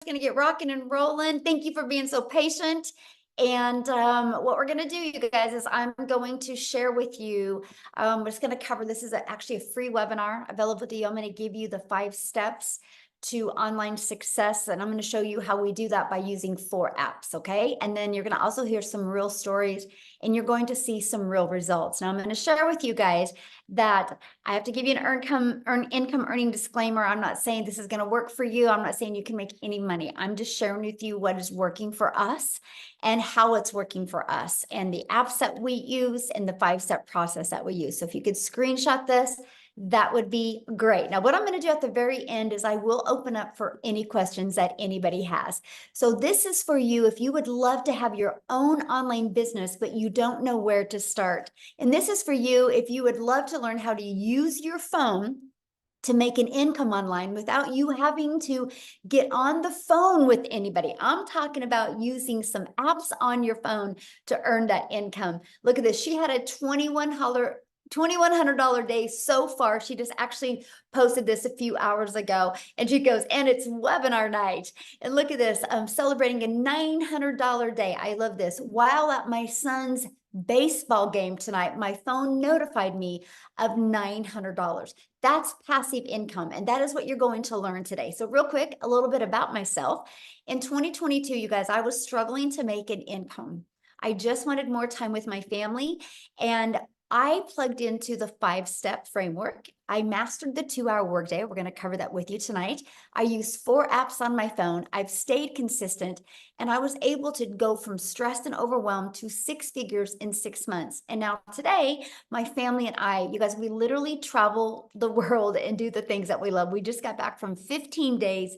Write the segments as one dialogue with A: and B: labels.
A: Going to get rocking and rolling. Thank you for being so patient. And what we're going to do, you guys, is I'm going to share with you. We're just going to cover this is actually a free webinar available to you. I'm going to give you the 5 steps to online success, and I'm going to show you how we do that by using 4 apps. Okay, and then you're going to also hear some real stories, and you're going to see some real results. Now, I'm going to share with you guys that I have to give you an income earning disclaimer. I'm not saying this is going to work for you. I'm not saying you can make any money. I'm just sharing with you what is working for us and how it's working for us and the apps that we use and the 5-step process that we use. So if you could screenshot this, that would be great. Now, what I'm going to do at the very end is I will open up for any questions that anybody has. So this is for you if you would love to have your own online business, but you don't know where to start. And this is for you if you would love to learn how to use your phone to make an income online without you having to get on the phone with anybody. I'm talking about using some apps on your phone to earn that income. Look at this. She had a $2,100 day so far. She just actually posted this a few hours ago, and she goes, and it's webinar night. And look at this, I'm celebrating a $900 day. I love this. While at my son's baseball game tonight, my phone notified me of $900. That's passive income, and that is what you're going to learn today. So real quick, a little bit about myself. In 2022, you guys, I was struggling to make an income. I just wanted more time with my family, and I plugged into the 5-step framework. I mastered the 2-hour workday. We're going to cover that with you tonight. I use 4 apps on my phone. I've stayed consistent, and I was able to go from stressed and overwhelmed to 6 figures in 6 months. And now today, my family and I, you guys, we literally travel the world and do the things that we love. We just got back from 15 days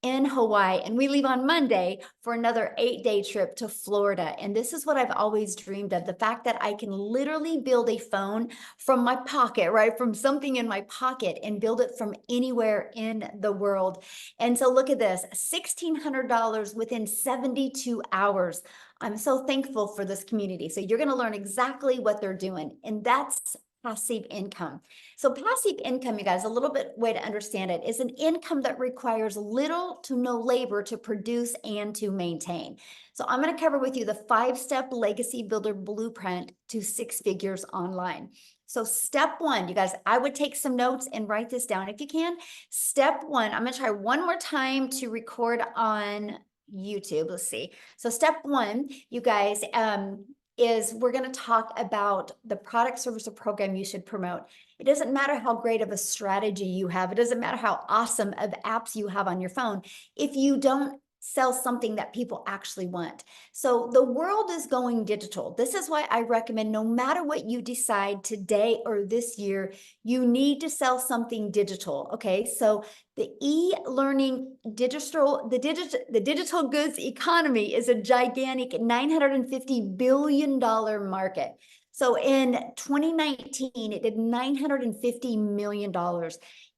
A: in Hawaii, and we leave on Monday for another 8-day trip to Florida. And this is what I've always dreamed of, the fact that I can literally build a phone from my pocket, right? From something in my pocket, and build it from anywhere in the world. And so look at this, $1,600 within 72 hours. I'm so thankful for this community. So you're going to learn exactly what they're doing, and that's passive income. So passive income, you guys, a little bit way to understand it is an income that requires little to no labor to produce and to maintain. So I'm going to cover with you the 5-step legacy builder blueprint to 6 figures online. So step 1, you guys, I would take some notes and write this down if you can. Step 1, I'm going to try one more time to record on YouTube. Let's see. So step 1, you guys, is we're going to talk about the product, service, or program you should promote. It doesn't matter how great of a strategy you have. It doesn't matter how awesome of apps you have on your phone if you don't sell something that people actually want. So the world is going digital. This is why I recommend no matter what you decide today or this year, you need to sell something digital. Okay, so the e-learning the digital goods economy is a gigantic $950 billion market. So in 2019, it did $950 million,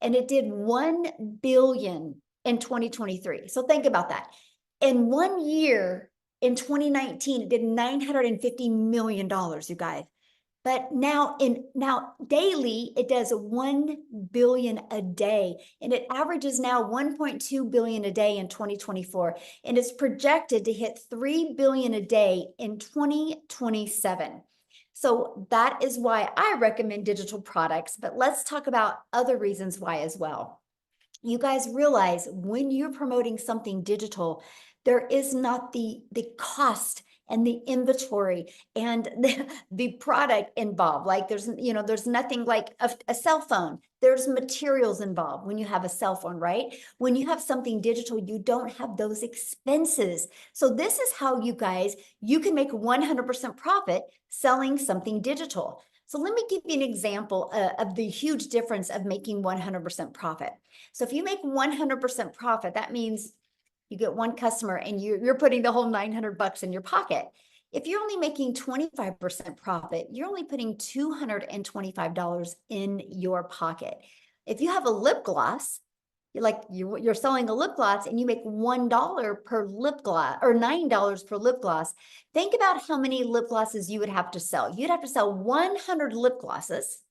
A: and it did $1 billion in 2023. So think about that. In 1 year, in 2019, it did $950 million, you guys. But now daily, it does 1 billion a day, and it averages now 1.2 billion a day in 2024, and it's projected to hit 3 billion a day in 2027. So that is why I recommend digital products, but let's talk about other reasons why as well. You guys realize when you're promoting something digital, there is not the cost and the inventory and the product involved. Like there's nothing like a cell phone. There's materials involved when you have a cell phone, right? When you have something digital, you don't have those expenses. So this is how you can make 100% profit selling something digital. So let me give you an example of the huge difference of making 100% profit. So if you make 100% profit, that means you get one customer and you're putting the whole $900 in your pocket. If you're only making 25% profit, you're only putting $225 in your pocket. If you have a lip gloss, you're selling a lip gloss and you make $1 per lip gloss or $9 per lip gloss. Think about how many lip glosses you would have to sell. You'd have to sell 100 lip glosses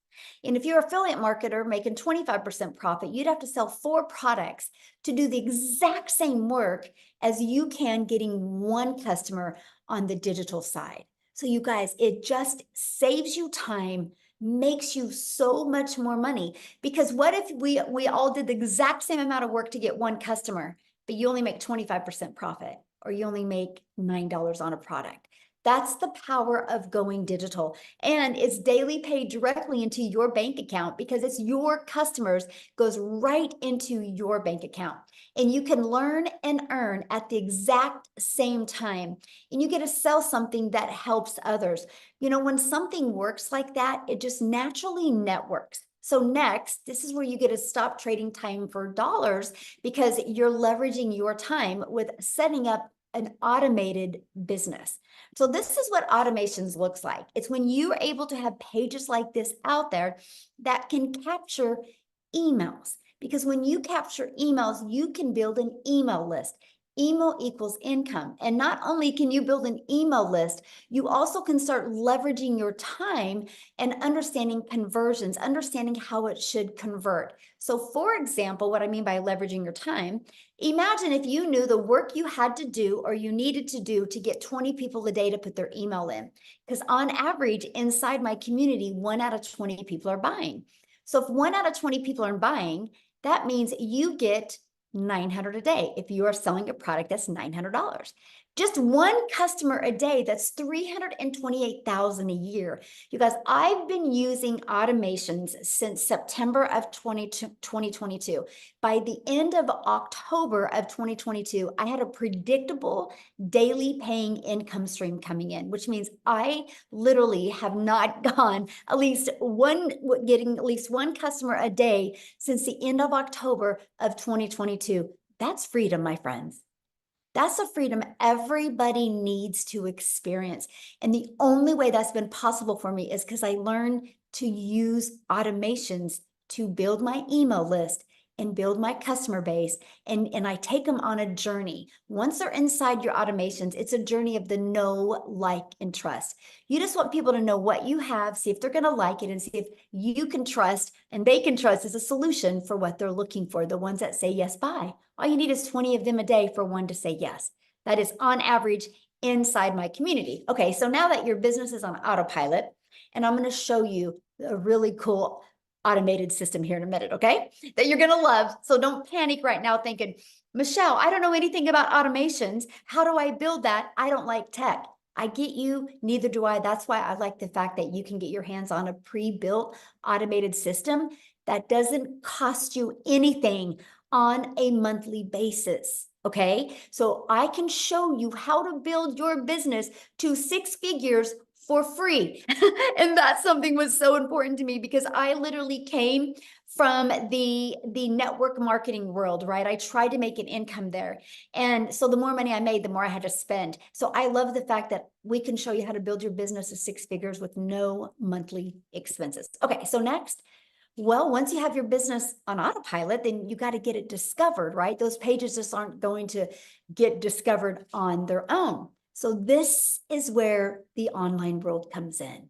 A: And if you're an affiliate marketer making 25% profit, you'd have to sell 4 products to do the exact same work as you can getting 1 customer on the digital side. So you guys, it just saves you time, makes you so much more money. Because what if we all did the exact same amount of work to get 1 customer, but you only make 25% profit, or you only make $9 on a product? That's the power of going digital. And it's daily paid directly into your bank account because it's your customers, goes right into your bank account. And you can learn and earn at the exact same time. And you get to sell something that helps others. You know, when something works like that, it just naturally networks. So next, this is where you get to stop trading time for dollars, because you're leveraging your time with setting up an automated business. So this is what automations looks like. It's when you're able to have pages like this out there that can capture emails. Because when you capture emails, you can build an email list. Email equals income. And not only can you build an email list, you also can start leveraging your time and understanding conversions, understanding how it should convert. So for example, what I mean by leveraging your time, imagine if you knew the work you had to do or you needed to do to get 20 people a day to put their email in. Because on average, inside my community, 1 out of 20 people are buying. So if 1 out of 20 people are buying, that means you get $900 a day. If you are selling a product, that's $900. Just 1 customer a day, that's $328,000 a year. You guys, I've been using automations since September of 2022. By the end of October of 2022, I had a predictable daily paying income stream coming in, which means I literally have not gone getting at least 1 customer a day since the end of October of 2022. That's freedom, my friends. That's a freedom everybody needs to experience. And the only way that's been possible for me is because I learned to use automations to build my email list and build my customer base. And I take them on a journey. Once they're inside your automations, it's a journey of the know, like, and trust. You just want people to know what you have, see if they're going to like it, and see if you can trust and they can trust as a solution for what they're looking for, the ones that say yes, buy. All you need is 20 of them a day for 1 to say yes. That is on average inside my community. Okay, so now that your business is on autopilot, and I'm going to show you a really cool automated system here in a minute, okay? That you're going to love. So don't panic right now thinking, Michelle, I don't know anything about automations. How do I build that? I don't like tech. I get you, neither do I. That's why I like the fact that you can get your hands on a pre-built automated system that doesn't cost you anything on a monthly basis. Okay, so I can show you how to build your business to 6 figures for free. And that's something was so important to me because I literally came from the network marketing world, right? I tried to make an income there. And so the more money I made, the more I had to spend. So I love the fact that we can show you how to build your business to 6 figures with no monthly expenses. Okay, so next, well, once you have your business on autopilot, then you got to get it discovered, right? Those pages just aren't going to get discovered on their own. So this is where the online world comes in.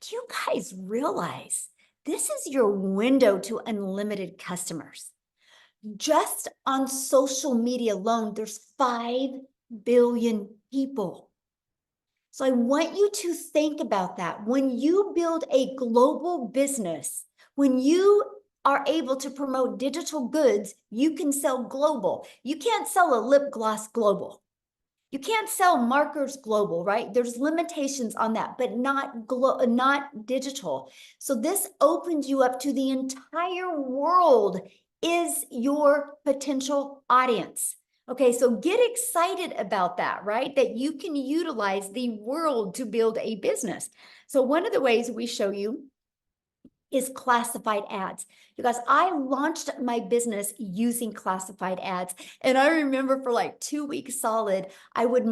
A: Do you guys realize this is your window to unlimited customers? Just on social media alone, there's 5 billion people. So I want you to think about that. When you build a global business, when you are able to promote digital goods, you can sell global. You can't sell a lip gloss global. You can't sell markers global, right? There's limitations on that, but not digital. So this opens you up to the entire world is your potential audience. Okay, so get excited about that, right? That you can utilize the world to build a business. So one of the ways we show you is classified ads. You guys, I launched my business using classified ads. And I remember for like 2 weeks solid, I would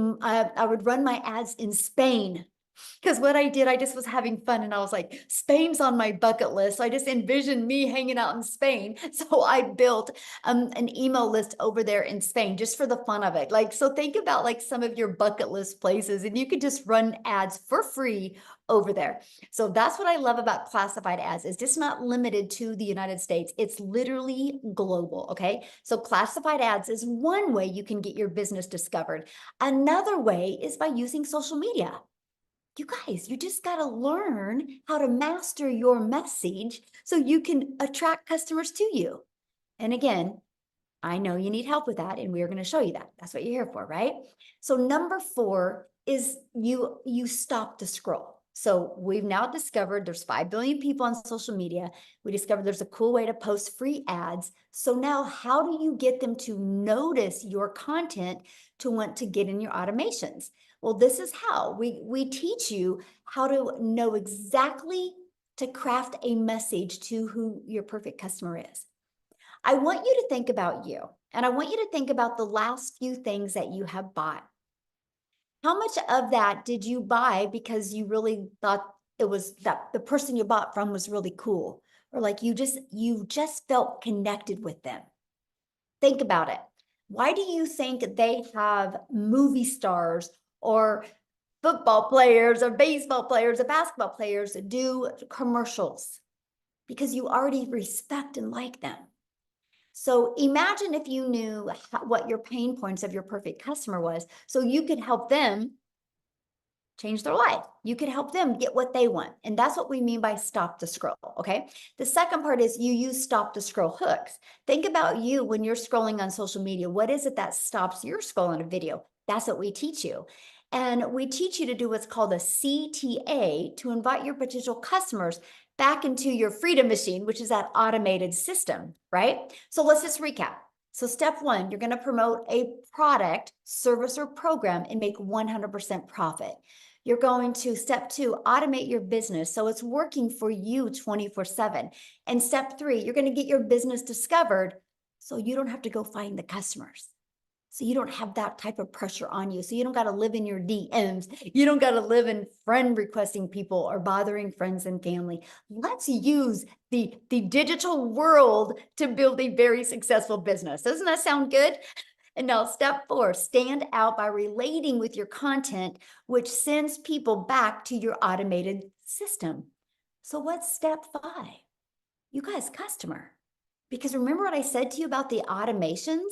A: run my ads in Spain Because what I did, I just was having fun and I was like, Spain's on my bucket list. So I just envisioned me hanging out in Spain. So I built an email list over there in Spain just for the fun of it. Like, so think about like some of your bucket list places and you could just run ads for free over there. So that's what I love about classified ads. It's just not limited to the United States. It's literally global. Okay. So classified ads is one way you can get your business discovered. Another way is by using social media. You guys, you just got to learn how to master your message so you can attract customers to you. And again, I know you need help with that, and we're going to show you that. That's what you're here for, right? So number 4 is you stop the scroll. So we've now discovered there's 5 billion people on social media. We discovered there's a cool way to post free ads. So now how do you get them to notice your content to want to get in your automations? Well, this is how we teach you how to know exactly to craft a message to who your perfect customer is. I want you to think about you, and I want you to think about the last few things that you have bought. How much of that did you buy because you really thought it was that the person you bought from was really cool, or like you just felt connected with them? Think about it. Why do you think they have movie stars or football players or baseball players or basketball players do commercials? Because you already respect and like them. So imagine if you knew what your pain points of your perfect customer was, so you could help them change their life. You could help them get what they want. And that's what we mean by stop the scroll. Okay. The second part is you use stop the scroll hooks. Think about you when you're scrolling on social media. What is it that stops your scroll on a video? That's what we teach you. And we teach you to do what's called a CTA to invite your potential customers back into your freedom machine, which is that automated system, right? So let's just recap. So step 1, you're going to promote a product, service, or program and make 100% profit. You're going to step 2, automate your business so it's working for you 24/7. And step 3, you're going to get your business discovered so you don't have to go find the customers. So you don't have that type of pressure on you. So you don't got to live in your DMs. You don't got to live in friend requesting people or bothering friends and family. Let's use the digital world to build a very successful business. Doesn't that sound good? And now step 4, stand out by relating with your content, which sends people back to your automated system. So what's step 5? You guys, customer. Because remember what I said to you about the automations?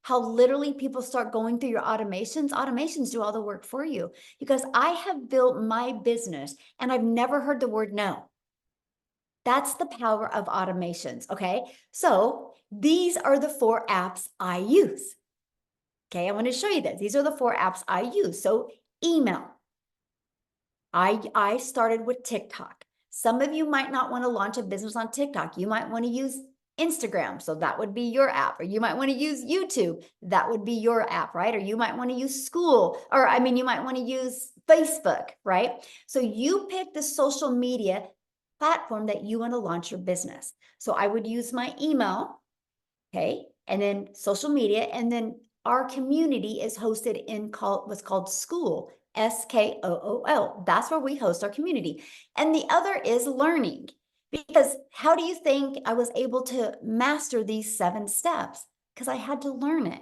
A: How literally people start going through your automations. Automations do all the work for you. Because I have built my business and I've never heard the word no. That's the power of automations, okay? So these are the 4 apps I use. Okay, I want to show you this. These are the 4 apps I use. So email. I started with TikTok. Some of you might not want to launch a business on TikTok. You might want to use Instagram. So that would be your app. Or you might want to use YouTube. That would be your app, right? Or you might want to use school. Or I mean, you might want to use Facebook, right? So you pick the social media platform that you want to launch your business. So I would use my email, okay? And then social media. And then our community is hosted in what's called School. SKOOL. That's where we host our community. And the other is learning. Because how do you think I was able to master these 7 steps? Because I had to learn it.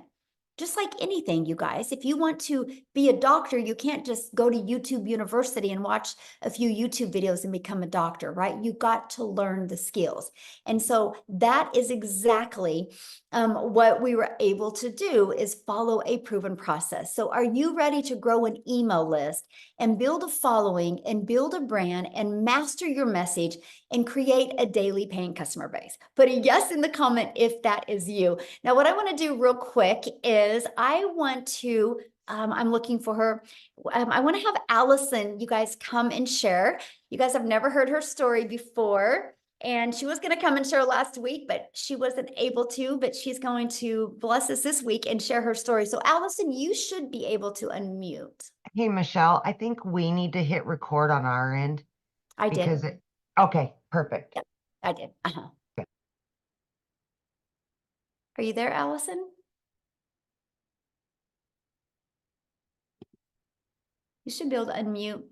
A: Just like anything, you guys, if you want to be a doctor, you can't just go to YouTube University and watch a few YouTube videos and become a doctor, right? You got to learn the skills. And so that is exactly what we were able to do is follow a proven process. So are you ready to grow an email list and build a following and build a brand and master your message and create a daily paying customer base? Put a yes in the comment if that is you. Now, what I want to do real quick is I want to, I'm looking for her. I want to have Allison, you guys come and share. You guys have never heard her story before. And she was going to come and share last week, but she wasn't able to, but she's going to bless us this week and share her story. So Allison, you should be able to unmute.
B: Hey, Michelle, I think we need to hit record on our end
A: I
B: because
A: did.
B: okay, perfect.
A: Yep, I did.
B: Okay.
A: Are you there, Allison? You should be able to unmute.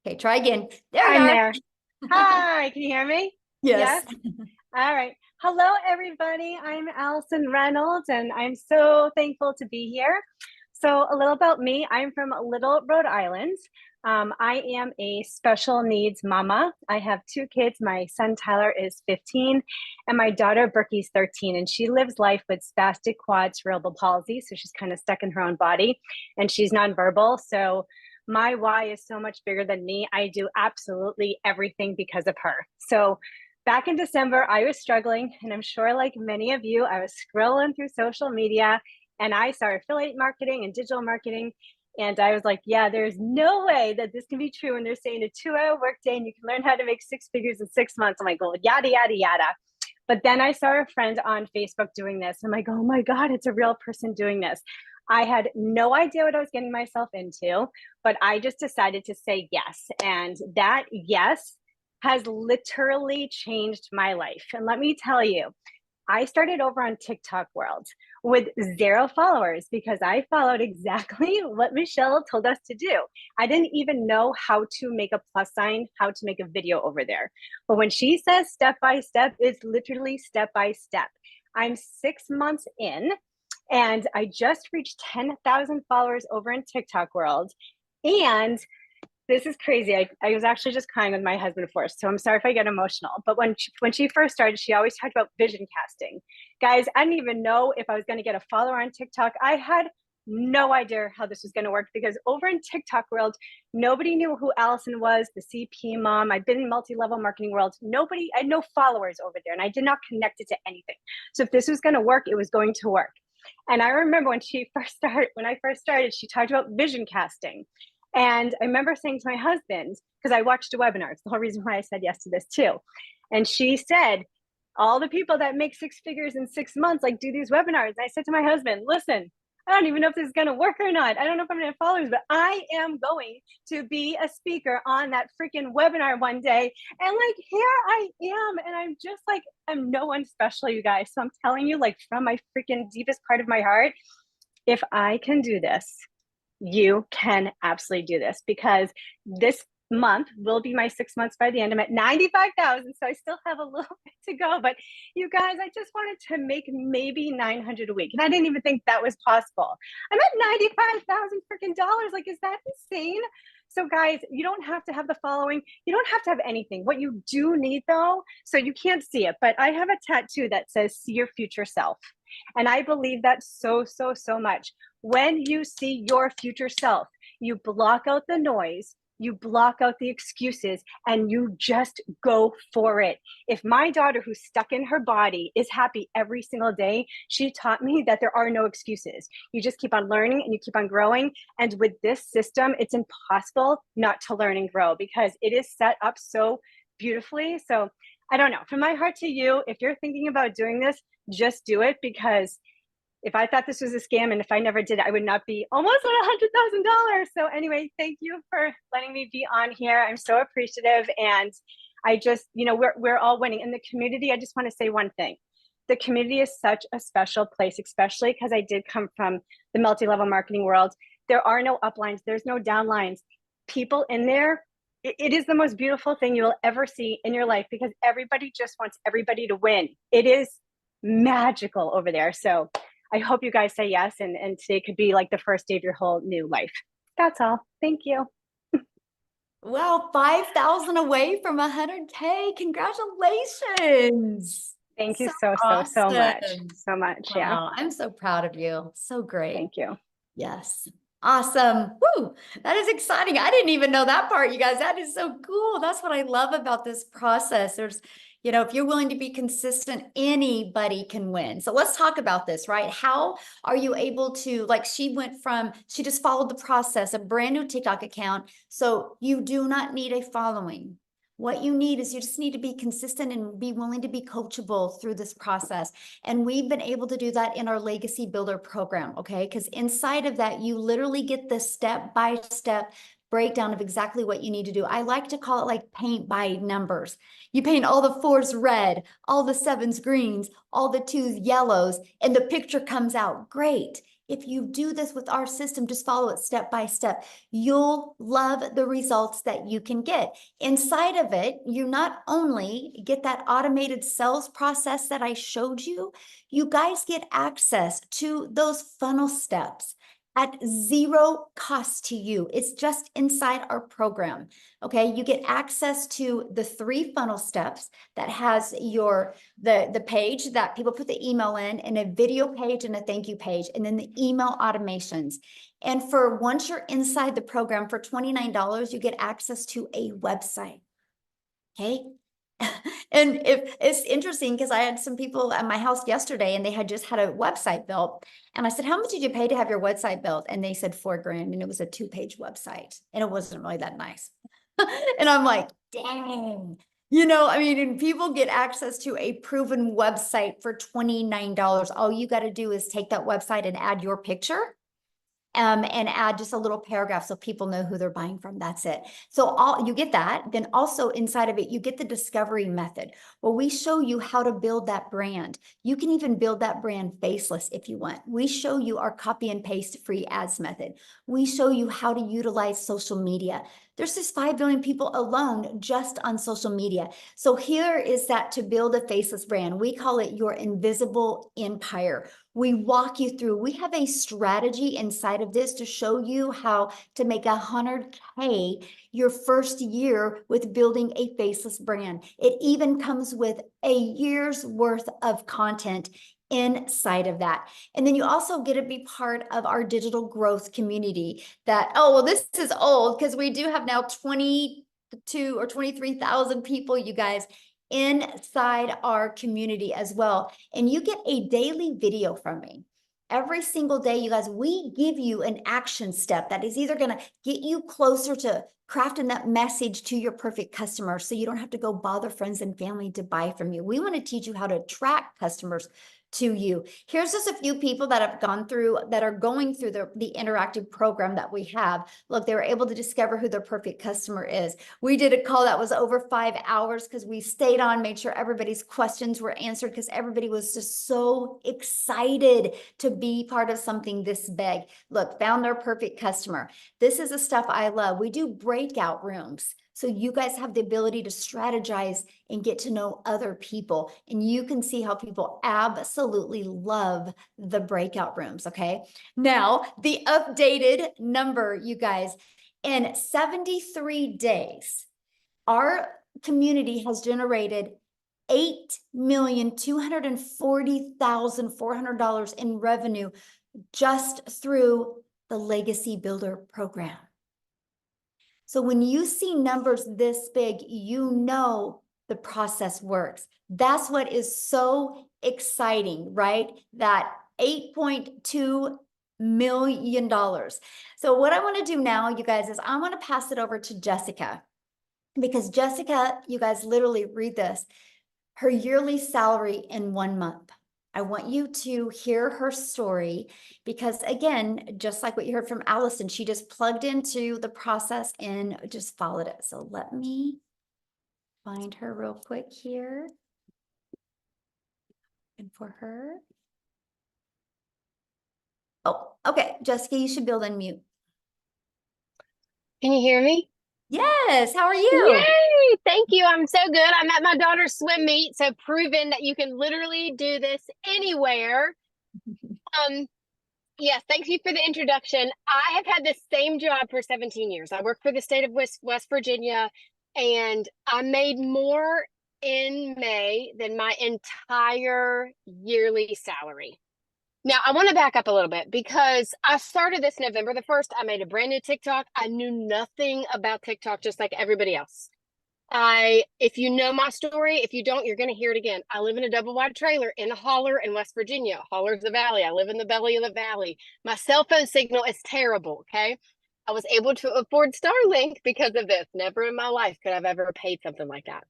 A: Okay, try again. There you
C: I'm
A: are.
C: there. Hi, can you hear me?
A: Yes.
C: Yes? All right. Hello, everybody. I'm Allison Reynolds, and I'm so thankful to be here. So, a little about me, I'm from Little, Rhode Island. I am a special needs mama. I have two kids. My son Tyler is 15, and my daughter Berkey's 13, and she lives life with spastic quad cerebral palsy. So, she's kind of stuck in her own body, and she's nonverbal. So, my why is so much bigger than me. I do absolutely everything because of her. So, back in December, I was struggling, and I'm sure, like many of you, I was scrolling through social media and I saw affiliate marketing and digital marketing. And I was like, yeah, there's no way that this can be true. And they're saying a 2-hour workday and you can learn how to make six figures in 6 months. I'm like, well, yada, yada, yada. But then I saw a friend on Facebook doing this. I'm like, oh my God, it's a real person doing this. I had no idea what I was getting myself into, but I just decided to say yes. And that yes has literally changed my life. And let me tell you, I started over on TikTok World with 0 followers because I followed exactly what Michelle told us to do. I didn't even know how to make a plus sign, how to make a video over there. But when she says step by step, it's literally step by step. I'm 6 months in and I just reached 10,000 followers over in TikTok World. And this is crazy. I was actually just crying with my husband first, so I'm sorry if I get emotional. But when she first started, she always talked about vision casting. Guys, I didn't even know if I was going to get a follower on TikTok. I had no idea how this was going to work because over in TikTok world, nobody knew who Allison was, the CP mom. I've been in multi-level marketing world. Nobody, I had no followers over there, and I did not connect it to anything. So if this was going to work, it was going to work. And I remember when I first started, she talked about vision casting. And I remember saying to my husband, because I watched a webinar, it's the whole reason why I said yes to this too. And she said, all the people that make six figures in 6 months, like do these webinars. And I said to my husband, listen, I don't even know if this is going to work or not. I don't know if I'm going to have followers, but I am going to be a speaker on that freaking webinar one day. And like, here I am. And I'm just like, I'm no one special, you guys. So I'm telling you, like, from my freaking deepest part of my heart, if I can do this, you can absolutely do this because this month will be my 6 months by the end. I'm at 95,000, so I still have a little bit to go. But you guys, I just wanted to make maybe 900 a week, and I didn't even think that was possible. I'm at 95,000 freaking dollars. Like, is that insane? So, guys, you don't have to have the following. You don't have to have anything. What you do need, though, so you can't see it, but I have a tattoo that says "See your future self." And I believe that so, so, so much. When you see your future self, you block out the noise, you block out the excuses, and you just go for it. If my daughter, who's stuck in her body, is happy every single day, she taught me that there are no excuses. You just keep on learning and you keep on growing. And with this system, it's impossible not to learn and grow because it is set up so beautifully. So I don't know, from my heart to you, if you're thinking about doing this, just do it because if I thought this was a scam and if I never did it, I would not be almost at $100,000. So anyway, thank you for letting me be on here. I'm so appreciative. And I just, we're all winning. In the community, I just want to say one thing. The community is such a special place, especially because I did come from the multi-level marketing world. There are no uplines. There's no downlines. People in there, it is the most beautiful thing you will ever see in your life because everybody just wants everybody to win. It is magical over there. So I hope you guys say yes. And today could be like the first day of your whole new life. That's all. Thank you.
A: Wow, 5,000 away from 100K. Congratulations.
C: Thank you
A: So
C: so much.
A: awesome.
C: So much. Yeah.
A: Wow, I'm so proud of you. So great.
C: Thank you.
A: Yes. Awesome. Woo. That is exciting. I didn't even know that part, you guys. That is so cool. That's what I love about this process. If you're willing to be consistent, anybody can win. So let's talk about this, right? How are you able to, like, she just followed the process, a brand new TikTok account. So you do not need a following. What you need is you just need to be consistent and be willing to be coachable through this process. And we've been able to do that in our Legacy Builder program, okay? Because inside of that, you literally get the step-by-step breakdown of exactly what you need to do. I like to call it like paint by numbers. You paint all the 4s red, all the 7s greens, all the 2s yellows, and the picture comes out great. If you do this with our system, just follow it step by step, you'll love the results that you can get. Inside of it, you not only get that automated sales process that I showed you, you guys get access to those funnel steps at zero cost to you. It's just inside our program. Okay, you get access to the 3 funnel steps that has your the page that people put the email in, and a video page and a thank you page, and then the email automations. And for once you're inside the program for $29, you get access to a website. Okay. And if it's interesting because I had some people at my house yesterday and they had just had a website built. And I said, how much did you pay to have your website built? And they said $4,000, and it was a 2-page website and it wasn't really that nice. And I'm like, dang, I mean, and people get access to a proven website for $29. All you got to do is take that website and add your picture. And add just a little paragraph so people know who they're buying from. That's it. So you get that. Then also inside of it, you get the discovery method. Well, we show you how to build that brand. You can even build that brand faceless if you want. We show you our copy and paste free ads method. We show you how to utilize social media. There's just 5 billion people alone just on social media. So here is that to build a faceless brand. We call it your invisible empire. We walk you through, we have a strategy inside of this to show you how to make 100K your first year with building a faceless brand. It even comes with a year's worth of content inside of that. And then you also get to be part of our digital growth community that, oh, well, this is old because we do have now 22 or 23,000 people, you guys, inside our community as well. And you get a daily video from me. Every single day, you guys, we give you an action step that is either going to get you closer to crafting that message to your perfect customer so you don't have to go bother friends and family to buy from you. We want to teach you how to attract customers to you. Here's just a few people that have gone through, that are going through the interactive program that we have. Look, they were able to discover who their perfect customer is. We did a call that was over 5 hours because we stayed on, made sure everybody's questions were answered because everybody was just so excited to be part of something this big. Look, found their perfect customer. This is the stuff I love. We do breakout rooms. So you guys have the ability to strategize and get to know other people. And you can see how people absolutely love the breakout rooms, okay? Now, the updated number, you guys, in 73 days, our community has generated $8,240,400 in revenue just through the Legacy Builder program. So when you see numbers this big, you know the process works. That's what is so exciting, right? That $8.2 million. So what I want to do now, you guys, is I want to pass it over to Jessica, because Jessica, you guys literally read this, her yearly salary in 1 month. I want you to hear her story because, again, just like what you heard from Allison, she just plugged into the process and just followed it. So let me find her real quick here. And for her. Oh, okay. Jessica, you should build unmute.
D: Can you hear me?
A: Yes. How are you?
D: Yay! Thank you. I'm so good. I'm at my daughter's swim meet, so proven that you can literally do this anywhere. Yes, thank you for the introduction. I have had the same job for 17 years. I work for the state of West Virginia, and I made more in May than my entire yearly salary. Now, I want to back up a little bit because I started this November the 1st. I made a brand new TikTok. I knew nothing about TikTok, just like everybody else. If you know my story, if you don't, you're going to hear it again. I live in a double wide trailer in a holler in West Virginia. Holler's the valley. I live in the belly of the valley. My cell phone signal is terrible. Okay. I was able to afford Starlink because of this. Never in my life could I've ever paid something like that.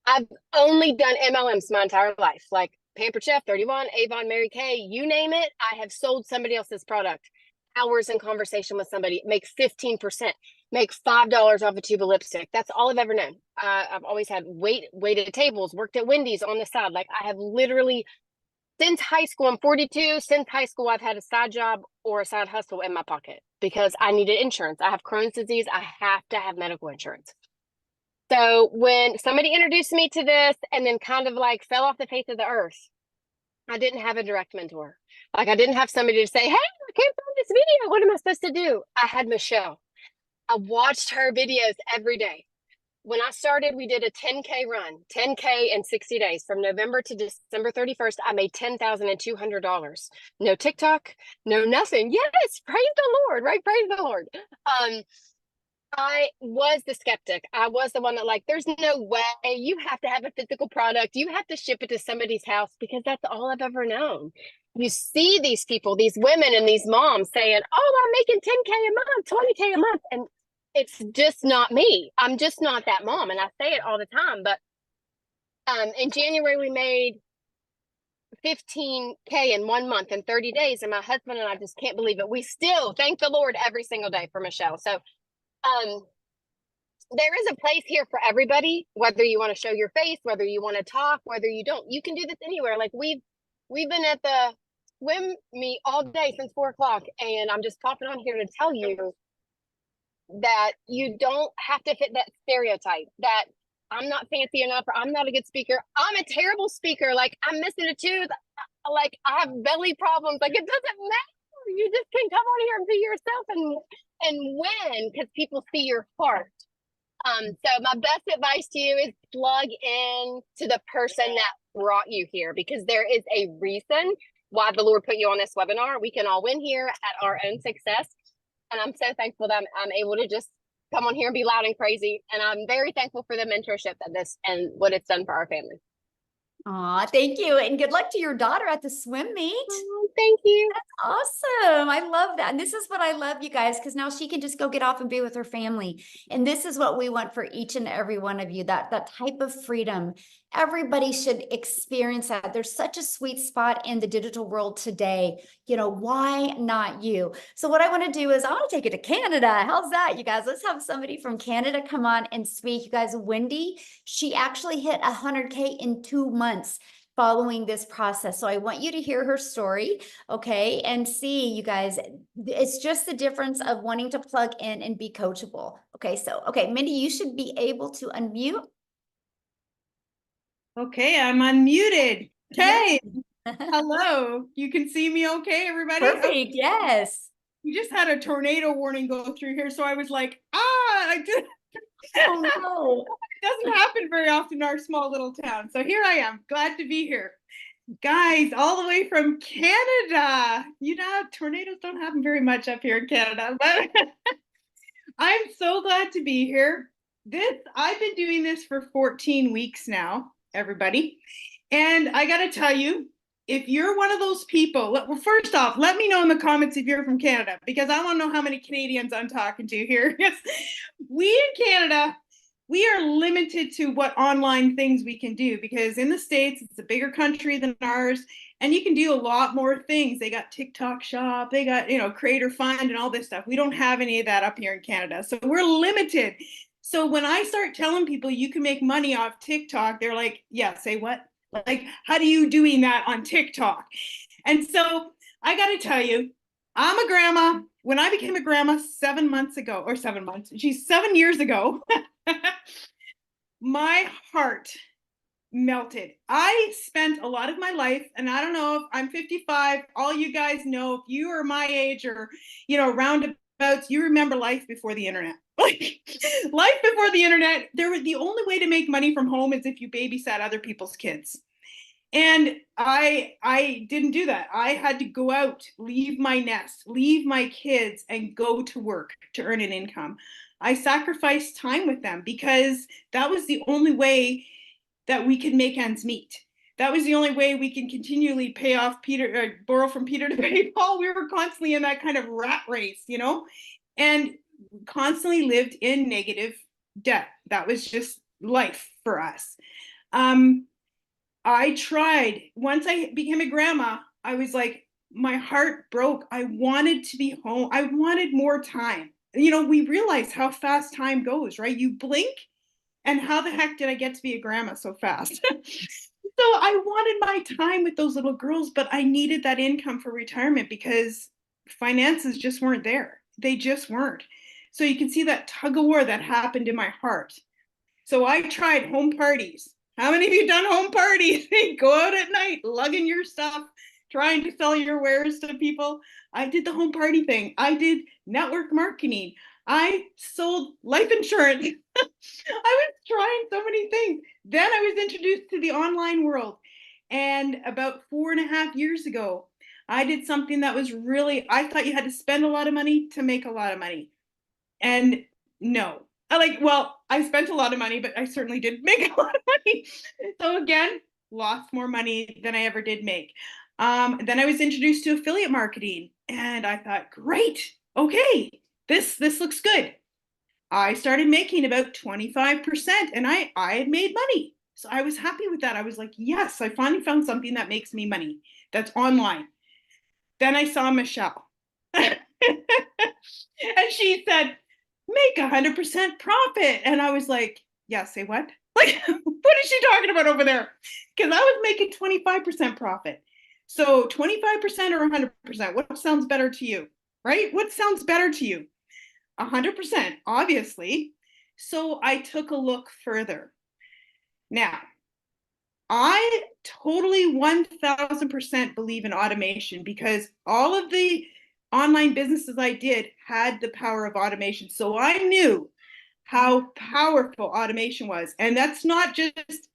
D: I've only done MLMs my entire life, like Pampered Chef, 31, Avon, Mary Kay, you name it. I have sold somebody else's product. Hours in conversation with somebody, make 15%, make $5 off a tube of lipstick. That's all I've ever known. I've always had waited tables, worked at Wendy's on the side. Like I have literally, since high school, I'm 42. Since high school, I've had a side job or a side hustle in my pocket because I needed insurance. I have Crohn's disease. I have to have medical insurance. So when somebody introduced me to this and then kind of like fell off the face of the earth, I didn't have a direct mentor. Like I didn't have somebody to say, hey, I came from this video. What am I supposed to do? I had Michelle. I watched her videos every day. When I started, we did a 10K run, 10K in 60 days. From November to December 31st, I made $10,200. No TikTok, no nothing. Yes, praise the Lord, right? Praise the Lord. I was the skeptic. I was the one that like, there's no way you have to have a physical product. You have to ship it to somebody's house because that's all I've ever known. You see these people, these women and these moms saying, oh, I'm making 10K a month, 20K a month. And it's just not me. I'm just not that mom. And I say it all the time. But in January, we made 15K in 1 month in 30 days. And my husband and I just can't believe it. We still thank the Lord every single day for Michelle. So there is a place here for everybody, whether you want to show your face, whether you want to talk, whether you don't. You can do this anywhere. Like we've been at the swim meet all day since 4 o'clock, and I'm just popping on here to tell you that you don't have to fit that stereotype that I'm not fancy enough or I'm not a good speaker. I'm a terrible speaker. Like I'm missing a tooth. Like I have belly problems. Like it doesn't matter. You just can come on here and be yourself and win because people see your heart. So my best advice to you is plug in to the person that brought you here because there is a reason why the Lord put you on this webinar. We can all win here at our own success. And I'm so thankful that I'm able to just come on here and be loud and crazy. And I'm very thankful for the mentorship that this and what it's done for our family.
A: Aw, thank you. And good luck to your daughter at the swim meet.
D: Oh, thank you.
A: Awesome. I love that. And this is what I love, you guys, because now she can just go get off and be with her family. And this is what we want for each and every one of you, that type of freedom. Everybody should experience that. There's such a sweet spot in the digital world today. You know, why not you? So what I want to do is I want to take it to Canada. How's that, you guys? Let's have somebody from Canada come on and speak. You guys, Wendy, she actually hit 100K in 2 months following this process. So I want you to hear her story, okay, and see, you guys, it's just the difference of wanting to plug in and be coachable. Okay, so, okay, Mindy, you should be able to unmute.
E: Okay, I'm unmuted. Okay,
A: Yes.
E: hello. You can see me okay, everybody?
A: Perfect,
E: Okay.
A: yes.
E: We just had a tornado warning go through here, so I was like, I did.
A: Oh no.
E: It doesn't happen very often in our small little town. So here I am, glad to be here. Guys, all the way from Canada. You know, tornadoes don't happen very much up here in Canada, but I'm so glad to be here. I've been doing this for 14 weeks now, everybody. And I got to tell you, if you're one of those people, well, first off, let me know in the comments if you're from Canada, because I want to know how many Canadians I'm talking to here. We in Canada, we are limited to what online things we can do, because in the States, it's a bigger country than ours, and you can do a lot more things. They got TikTok Shop, they got, Creator Fund and all this stuff. We don't have any of that up here in Canada. So we're limited. So when I start telling people you can make money off TikTok, they're like, yeah, say what? Like, how do you doing that on TikTok? And so I got to tell you, I'm a grandma. When I became a grandma 7 months ago, or 7 months, 7 years ago, my heart melted. I spent a lot of my life, and I don't know if I'm 55, all you guys know, if you are my age or, roundabouts, you remember life before the internet. Like life before the internet, the only way to make money from home is if you babysat other people's kids. And I didn't do that. I had to go out, leave my nest, leave my kids, and go to work to earn an income. I sacrificed time with them because that was the only way that we could make ends meet. That was the only way we can continually pay off Peter, or borrow from Peter to pay Paul. We were constantly in that kind of rat race, and constantly lived in negative debt. That was just life for us. I tried. Once I became a grandma, I was like, my heart broke. I wanted to be home. I wanted more time. We realize how fast time goes, right? You blink, and how the heck did I get to be a grandma so fast? So I wanted my time with those little girls, but I needed that income for retirement because finances just weren't there. They just weren't. So you can see that tug of war that happened in my heart. So I tried home parties. How many of you done home parties? Go out at night, lugging your stuff, trying to sell your wares to people. I did the home party thing. I did network marketing. I sold life insurance. I was trying so many things. Then I was introduced to the online world. And about 4.5 years ago, I did something that was really, I thought you had to spend a lot of money to make a lot of money. And no, I spent a lot of money, but I certainly didn't make a lot of money. So again, lost more money than I ever did make. Then I was introduced to affiliate marketing, and I thought, great, okay, this looks good. I started making about 25%, and I had made money. So I was happy with that. I was like, yes, I finally found something that makes me money that's online. Then I saw Michelle. And she said, make 100% profit. And I was like, yeah, say what? Like, what is she talking about over there? Because I was making 25% profit. So 25% or 100%, what sounds better to you, right? What sounds better to you? 100%, obviously. So I took a look further. Now, I totally 1000% believe in automation because all of the online businesses I did had the power of automation. So I knew how powerful automation was. And that's not just,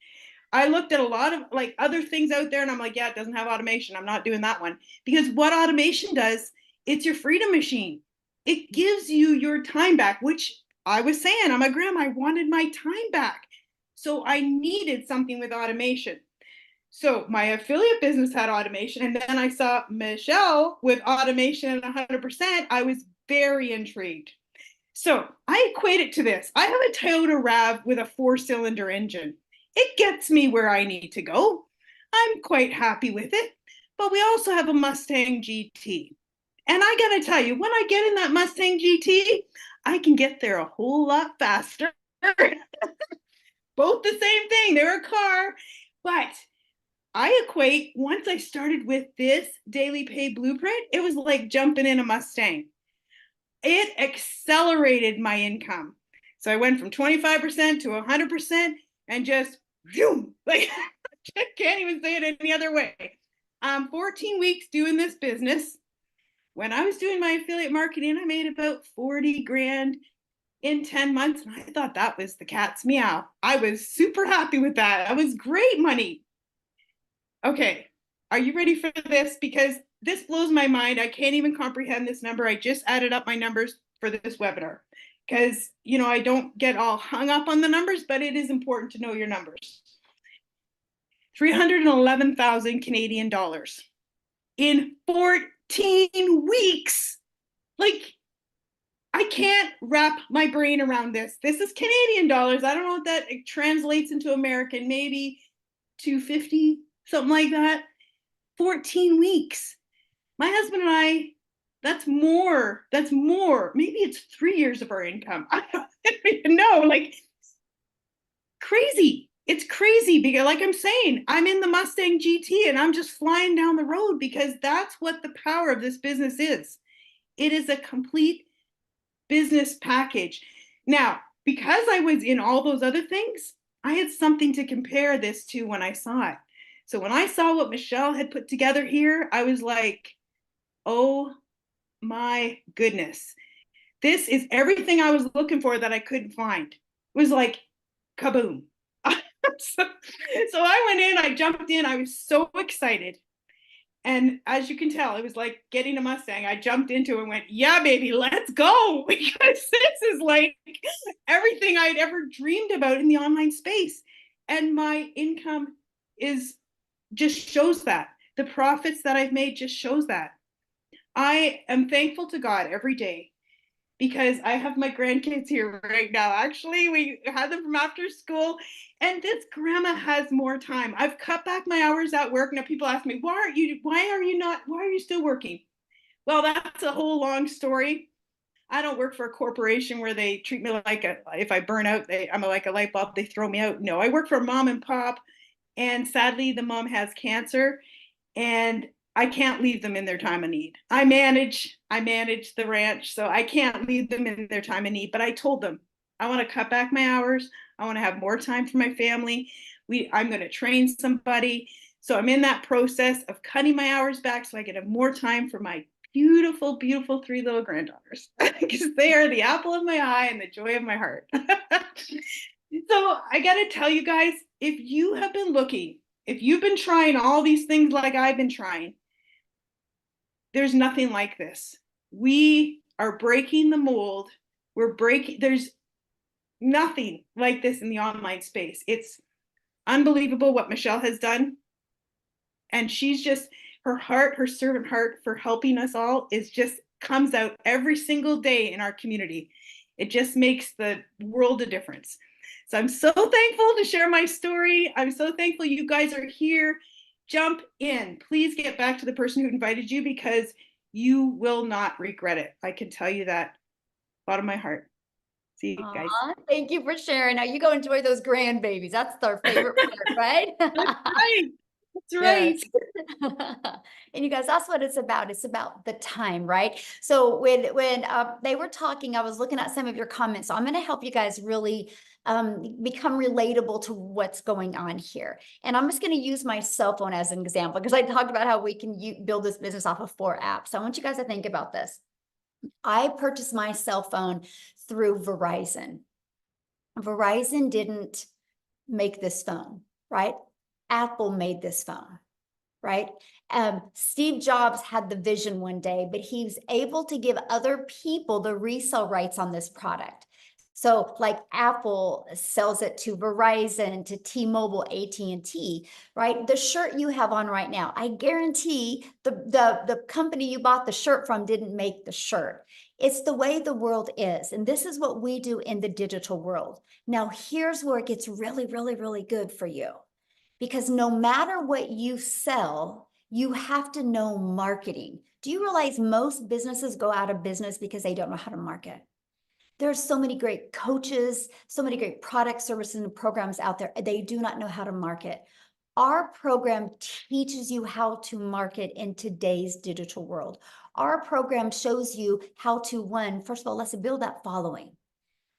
E: I looked at a lot of like other things out there and I'm like, yeah, it doesn't have automation. I'm not doing that one. Because what automation does, it's your freedom machine. It gives you your time back, which I was saying, I'm a grandma, I wanted my time back. So I needed something with automation. So my affiliate business had automation, and then I saw Michelle with automation at 100%. I was very intrigued. So I equate it to this. I have a Toyota RAV with a 4-cylinder engine. It gets me where I need to go. I'm quite happy with it. But we also have a Mustang GT. And I got to tell you, when I get in that Mustang GT, I can get there a whole lot faster. Both the same thing. They're a car. But I equate, once I started with this daily pay blueprint, it was like jumping in a Mustang. It accelerated my income. So I went from 25% to 100% and just, zoom, like, I can't even say it any other way. 14 weeks doing this business. When I was doing my affiliate marketing, I made about 40 grand in 10 months. And I thought that was the cat's meow. I was super happy with that. That was great money. Okay, are you ready for this? Because this blows my mind. I can't even comprehend this number. I just added up my numbers for this webinar because, I don't get all hung up on the numbers, but it is important to know your numbers. 311,000 Canadian dollars in 14 weeks. Like, I can't wrap my brain around this. This is Canadian dollars. I don't know what that translates into American, maybe 250, something like that. 14 weeks. My husband and I, that's more. Maybe it's 3 years of our income. I don't even know. Like, crazy. It's crazy because, like I'm saying, I'm in the Mustang GT and I'm just flying down the road because that's what the power of this business is. It is a complete business package. Now, because I was in all those other things, I had something to compare this to when I saw it. So when I saw what Michelle had put together here, I was like, oh my goodness. This is everything I was looking for that I couldn't find. It was like, kaboom. so I went in, I jumped in, I was so excited. And as you can tell, it was like getting a Mustang. I jumped into it and went, yeah, baby, let's go. Because this is like everything I'd ever dreamed about in the online space. And my income just shows that. The profits that I've made just shows that. I am thankful to God every day because I have my grandkids here right now. Actually, we had them from after school, and this grandma has more time. I've cut back my hours at work. Now people ask me, why are you still working? Well, that's a whole long story. I don't work for a corporation where they treat me like if I burn out, I'm like a light bulb, they throw me out. No, I work for mom and pop. And sadly, the mom has cancer. And I can't leave them in their time of need. I manage the ranch, so I can't leave them in their time of need. But I told them, I want to cut back my hours. I want to have more time for my family. I'm going to train somebody. So I'm in that process of cutting my hours back so I can have more time for my beautiful, beautiful 3 little granddaughters because they are the apple of my eye and the joy of my heart. So I got to tell you guys, if you have been looking, if you've been trying all these things like I've been trying, there's nothing like this. We are breaking the mold. There's nothing like this in the online space. It's unbelievable what Michelle has done. And she's just, her heart, her servant heart for helping us all is just comes out every single day in our community. It just makes the world a difference. So I'm so thankful to share my story. I'm so thankful you guys are here. Jump in. Please get back to the person who invited you because you will not regret it. I can tell you that, bottom of my heart. See you guys.
A: Thank you for sharing. Now you go enjoy those grandbabies. That's our favorite part, right?
E: That's right. That's right.
A: Yes. And you guys, that's what it's about. It's about the time, right? So when they were talking, I was looking at some of your comments. So I'm going to help you guys really become relatable to what's going on here. And I'm just going to use my cell phone as an example because I talked about how we can build this business off of 4 apps. So I want you guys to think about this. I purchased my cell phone through Verizon. Verizon didn't make this phone, right? Apple made this phone, right? Steve Jobs had the vision one day, but he was able to give other people the resale rights on this product. So like Apple sells it to Verizon, to T-Mobile, AT&T, right? The shirt you have on right now, I guarantee the company you bought the shirt from didn't make the shirt. It's the way the world is. And this is what we do in the digital world. Now, here's where it gets really, really, really good for you. Because no matter what you sell, you have to know marketing. Do you realize most businesses go out of business because they don't know how to market? There's so many great coaches, so many great products, services, and programs out there. They do not know how to market. Our program teaches you how to market in today's digital world. Our program shows you how to, first of all, let's build that following.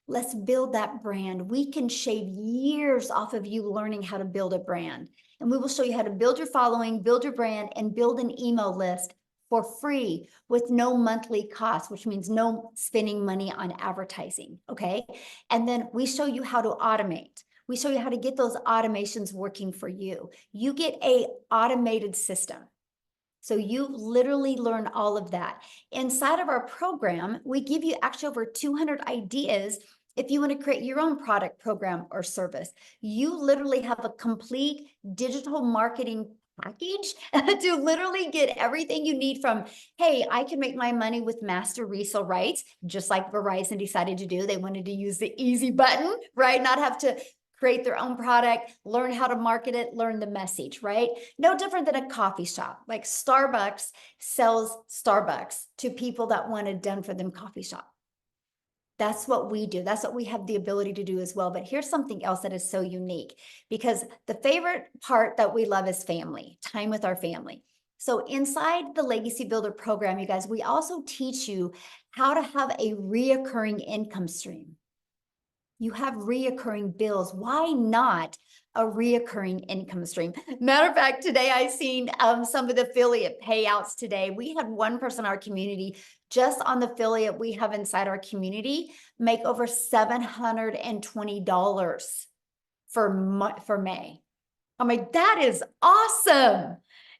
A: Let's build that brand. We can shave years off of you learning how to build a brand. And we will show you how to build your following, build your brand, and build an email list for free with no monthly cost, which means no spending money on advertising, okay? And then we show you how to automate. We show you how to get those automations working for you. You get an automated system. So you literally learn all of that. Inside of our program, we give you actually over 200 ideas if you want to create your own product, program, or service. You literally have a complete digital marketing package to literally get everything you need from, hey, I can make my money with master resale rights, just like Verizon decided to do. They wanted to use the easy button, right? Not have to create their own product, learn how to market it, learn the message, right? No different than a coffee shop. Like Starbucks sells Starbucks to people that want a done for them coffee shop. That's what we do. That's what we have the ability to do as well. But here's something else that is so unique, because the favorite part that we love is family, time with our family. So inside the Legacy Builder program, you guys, we also teach you how to have a reoccurring income stream. You have reoccurring bills. Why not a reoccurring income stream? Matter of fact, today I seen some of the affiliate payouts today. We had one person in our community, just on the affiliate we have inside our community, make over $720 for May. I'm like, that is awesome.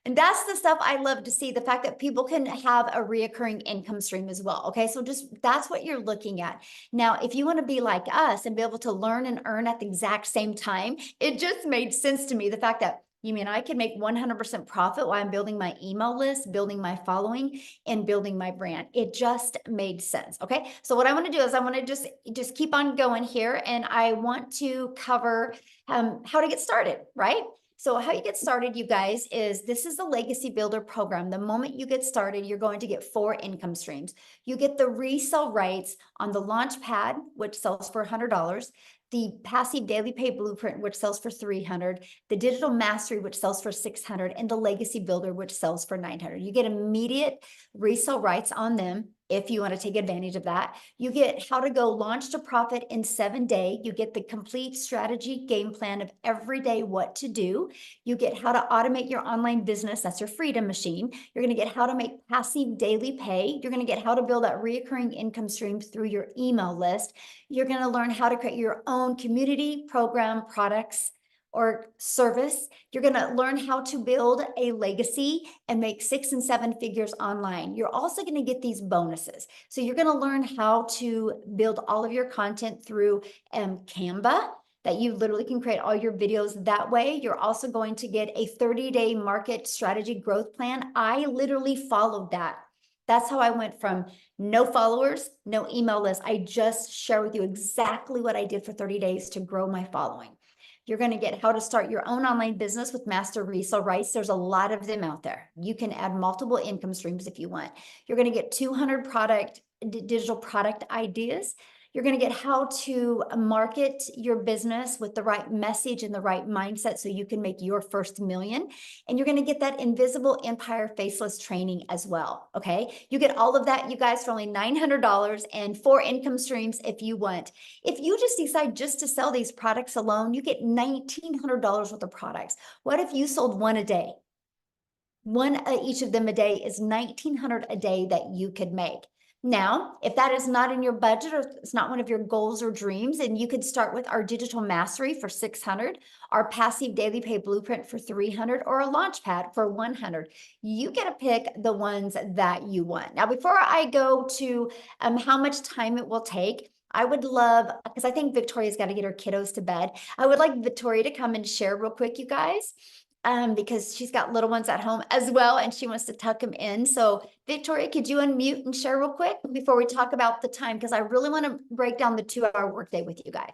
A: And that's the stuff I love to see, the fact that people can have a reoccurring income stream as well. Okay, so just that's what you're looking at. Now, if you want to be like us and be able to learn and earn at the exact same time, it just made sense to me. The fact that you mean I can make 100% profit while I'm building my email list, building my following, and building my brand. It just made sense. Okay, so what I want to do is I want to just keep on going here, and I want to cover how to get started, right? So how you get started, you guys, is this is the Legacy Builder program. The moment you get started, you're going to get 4 income streams. You get the resale rights on the launch pad, which sells for $100. the passive daily pay blueprint, which sells for 300, the digital mastery, which sells for 600, and the legacy builder, which sells for 900. You get immediate resale rights on them if you want to take advantage of that. You get how to go launch to profit in 7 days. You get the complete strategy game plan of every day what to do. You get how to automate your online business. That's your freedom machine. You're going to get how to make passive daily pay. You're going to get how to build that reoccurring income stream through your email list. You're going to learn how to create your own community, program, products, or service. You're going to learn how to build a legacy and make 6 and 7 figures online. You're also going to get these bonuses. So you're going to learn how to build all of your content through Canva, that you literally can create all your videos that way. You're also going to get a 30-day market strategy growth plan. I literally followed that. That's how I went from no followers, no email list. I just share with you exactly what I did for 30 days to grow my following. You're going to get how to start your own online business with master resale rights. There's a lot of them out there. You can add multiple income streams if you want. You're going to get 200 digital product ideas. You're going to get how to market your business with the right message and the right mindset so you can make your first million. And you're going to get that invisible empire faceless training as well. Okay. You get all of that, you guys, for only $900 and 4 income streams if you want. If you just decide just to sell these products alone, you get $1,900 worth of products. What if you sold one a day? One each of them a day is $1,900 a day that you could make. Now, if that is not in your budget or it's not one of your goals or dreams, and you could start with our digital mastery for 600, our passive daily pay blueprint for 300, or a launch pad for 100. You get to pick the ones that you want. Now, before I go to how much time it will take, I would love, because I think Victoria's got to get her kiddos to bed. I would like Victoria to come and share real quick, you guys. Because she's got little ones at home as well, and she wants to tuck them in. So Victoria, could you unmute and share real quick before we talk about the time? Because I really want to break down the 2-hour workday with you guys.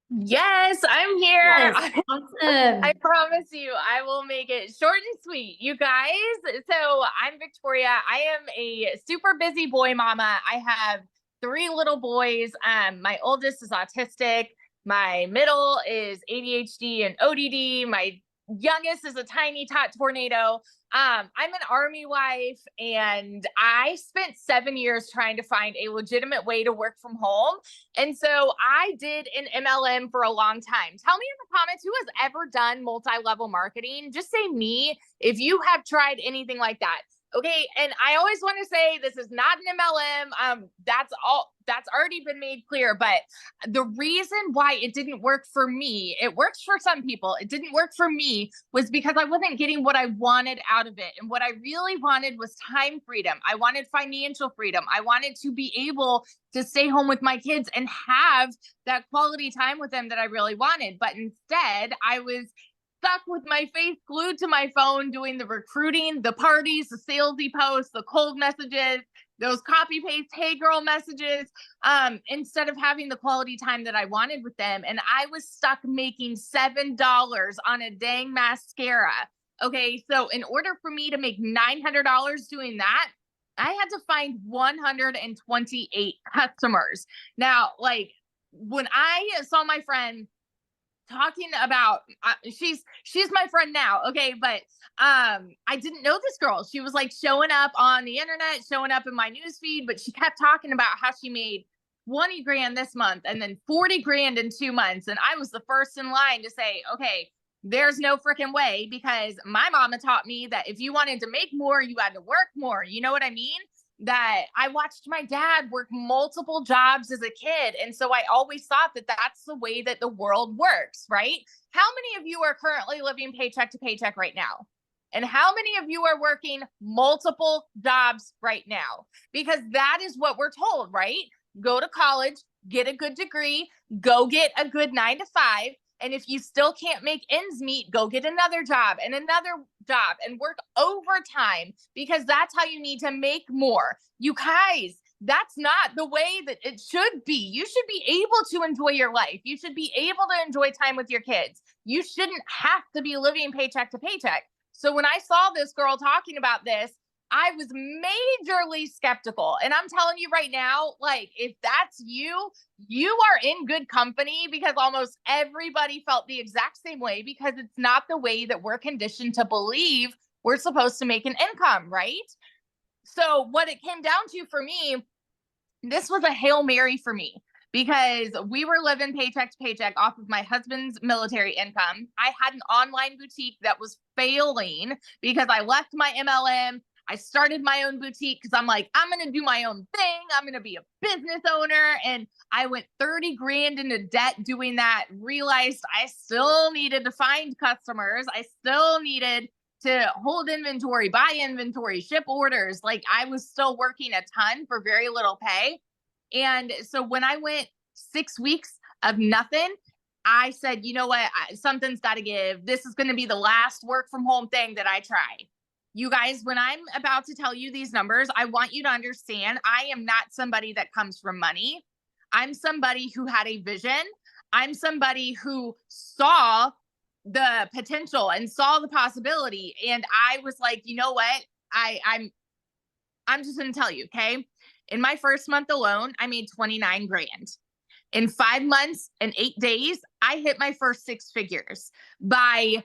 F: Yes, I'm here.
A: Yes, awesome.
F: I promise you, I will make it short and sweet, you guys. So I'm Victoria. I am a super busy boy mama. I have 3 little boys. My oldest is autistic. My middle is ADHD and ODD. My youngest is a tiny tot tornado. I'm an army wife, and I spent 7 years trying to find a legitimate way to work from home. And so I did an MLM for a long time. Tell me in the comments who has ever done multi-level marketing. Just say me if you have tried anything like that. Okay. And I always want to say this is not an MLM. That's already been made clear. But the reason why it didn't work for me, it works for some people, it didn't work for me, was because I wasn't getting what I wanted out of it. And what I really wanted was time freedom. I wanted financial freedom. I wanted to be able to stay home with my kids and have that quality time with them that I really wanted. But instead, I was stuck with my face glued to my phone, doing the recruiting, the parties, the salesy posts, the cold messages, those copy paste, hey girl messages, instead of having the quality time that I wanted with them. And I was stuck making $7 on a dang mascara. Okay. So in order for me to make $900 doing that, I had to find 128 customers. Now, like when I saw my friend talking about, she's my friend now. Okay. But, I didn't know this girl. She was like showing up on the internet, showing up in my newsfeed, but she kept talking about how she made 20 grand this month and then 40 grand in 2 months. And I was the first in line to say, okay, there's no freaking way, because my mama taught me that if you wanted to make more, you had to work more. You know what I mean? That I watched my dad work multiple jobs as a kid. And so I always thought that that's the way that the world works, right? How many of you are currently living paycheck to paycheck right now? And how many of you are working multiple jobs right now? Because that is what we're told, right? Go to college, get a good degree, go get a good 9 to 5. And if you still can't make ends meet, go get another job and work overtime, because that's how you need to make more. You guys, that's not the way that it should be. You should be able to enjoy your life. You should be able to enjoy time with your kids. You shouldn't have to be living paycheck to paycheck. So when I saw this girl talking about this, I was majorly skeptical. And I'm telling you right now, like, if that's you, you are in good company, because almost everybody felt the exact same way, because it's not the way that we're conditioned to believe we're supposed to make an income, right? So what it came down to for me, this was a Hail Mary for me, because we were living paycheck to paycheck off of my husband's military income. I had an online boutique that was failing because I left my MLM. I started my own boutique because I'm like, I'm going to do my own thing. I'm going to be a business owner. And I went 30 grand into debt doing that, realized I still needed to find customers. I still needed to hold inventory, buy inventory, ship orders. Like, I was still working a ton for very little pay. And so when I went 6 weeks of nothing, I said, you know what? Something's got to give. This is going to be the last work from home thing that I try. You guys, when I'm about to tell you these numbers, I want you to understand I am not somebody that comes from money. I'm somebody who had a vision. I'm somebody who saw the potential and saw the possibility. And I was like, you know what? I'm just going to tell you, okay? In my first month alone, I made 29 grand. In 5 months and 8 days, I hit my first 6 figures. By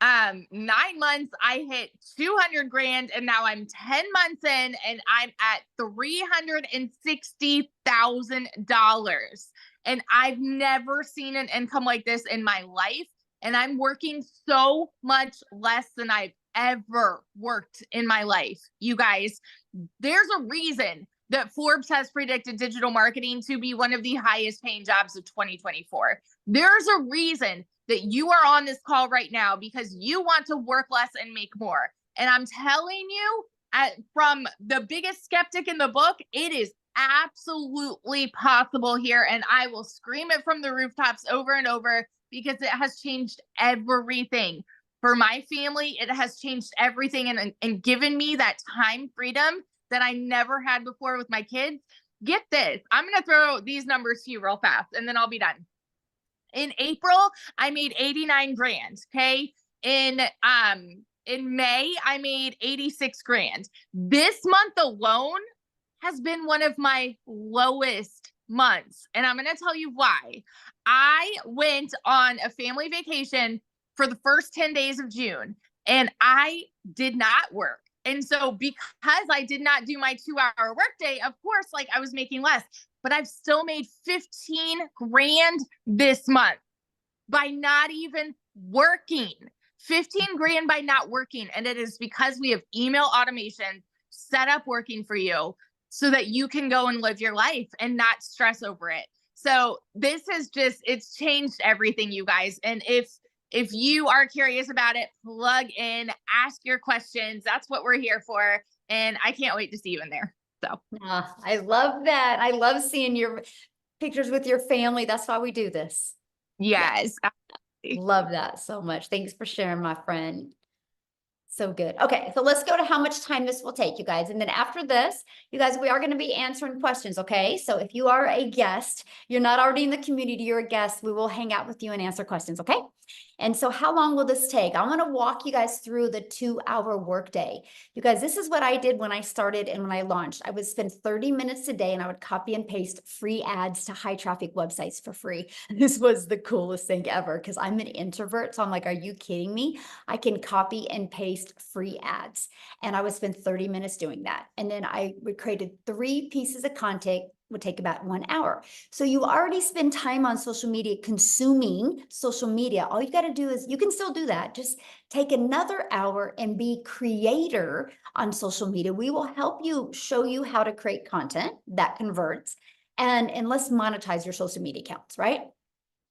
F: 9 months, I hit 200 grand, and now I'm 10 months in and I'm at $360,000. And I've never seen an income like this in my life. And I'm working so much less than I've ever worked in my life. You guys, there's a reason that Forbes has predicted digital marketing to be one of the highest paying jobs of 2024. There's a reason that you are on this call right now, because you want to work less and make more. And I'm telling you, from the biggest skeptic in the book, it is absolutely possible here. And I will scream it from the rooftops over and over, because it has changed everything. For my family, it has changed everything and given me that time freedom that I never had before with my kids. Get this. I'm going to throw these numbers to you real fast, and then I'll be done. In April, I made 89 grand. Okay. In May, I made 86 grand. This month alone has been one of my lowest months. And I'm going to tell you why. I went on a family vacation for the first 10 days of June, and I did not work. And so because I did not do my 2-hour workday, of course, like, I was making less, but I've still made 15 grand this month by not even working. 15 grand by not working. And it is because we have email automation set up working for you so that you can go and live your life and not stress over it. So this is just, it's changed everything, you guys. And if you are curious about it, plug in, ask your questions. That's what we're here for. And I can't wait to see you in there. So
A: I love that. I love seeing your pictures with your family. That's why we do this.
F: yes.
A: Love that so much. Thanks for sharing, my friend. So good. Okay, so let's go to how much time this will take, you guys. And then after this, you guys, we are going to be answering questions, okay? So if you are a guest, you're not already in the community, you're a guest, we will hang out with you and answer questions, okay? And so how long will this take? I want to walk you guys through the 2-hour workday. You guys, this is what I did when I started and when I launched. I would spend 30 minutes a day and I would copy and paste free ads to high traffic websites for free. This was the coolest thing ever because I'm an introvert. So I'm like, are you kidding me? I can copy and paste free ads. And I would spend 30 minutes doing that. And then I created 3 pieces of content, would take about 1 hour. So you already spend time on social media, consuming social media. All you got to do is, you can still do that. Just take another hour and be creator on social media. We will help you, show you how to create content that converts, and let's monetize your social media accounts, right?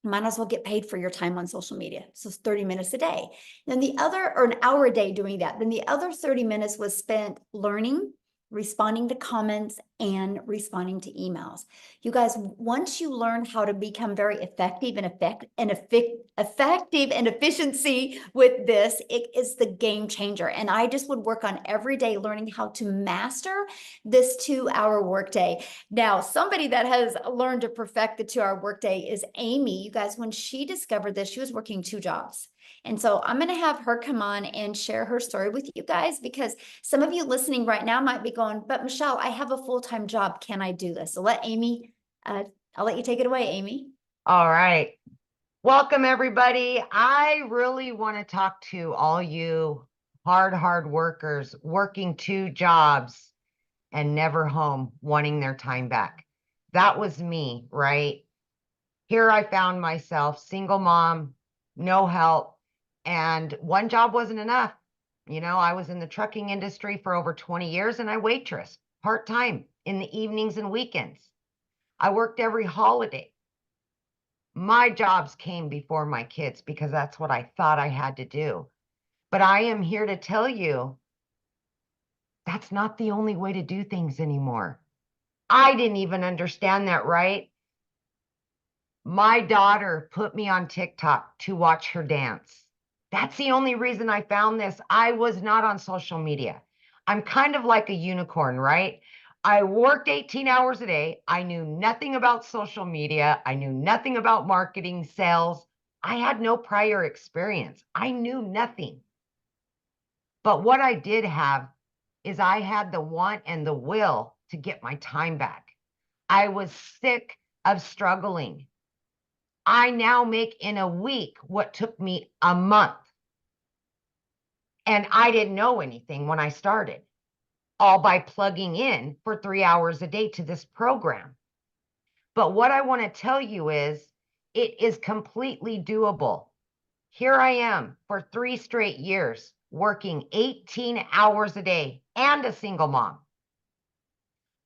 A: Might as well get paid for your time on social media. So it's 30 minutes a day. Then the other, or an hour a day doing that. Then the other 30 minutes was spent learning, responding to comments, and responding to emails. You guys, once you learn how to become very effective and efficiency with this, it is the game changer. And I just would work on every day learning how to master this 2-hour workday. Now, somebody that has learned to perfect the 2-hour workday is Amy. You guys, when she discovered this, she was working 2 jobs. And so I'm going to have her come on and share her story with you guys, because some of you listening right now might be going, but Michelle, I have a full-time job. Can I do this? So I'll let you take it away, Amy.
B: All right. Welcome, everybody. I really want to talk to all you hard workers working 2 jobs and never home, wanting their time back. That was me, right? Here I found myself, single mom, no help, and 1 job wasn't enough. You know, I was in the trucking industry for over 20 years and I waitressed part-time in the evenings and weekends. I worked every holiday. My jobs came before my kids because that's what I thought I had to do. But I am here to tell you that's not the only way to do things anymore. I didn't even understand that, right? My daughter put me on TikTok to watch her dance. That's the only reason I found this. I was not on social media. I'm kind of like a unicorn, right? I worked 18 hours a day. I knew nothing about social media. I knew nothing about marketing, sales. I had no prior experience. I knew nothing. But what I did have is I had the want and the will to get my time back. I was sick of struggling. I now make in a week what took me a month. And I didn't know anything when I started, all by plugging in for 3 hours a day to this program. But what I want to tell you is it is completely doable. Here I am for 3 straight years, working 18 hours a day and a single mom.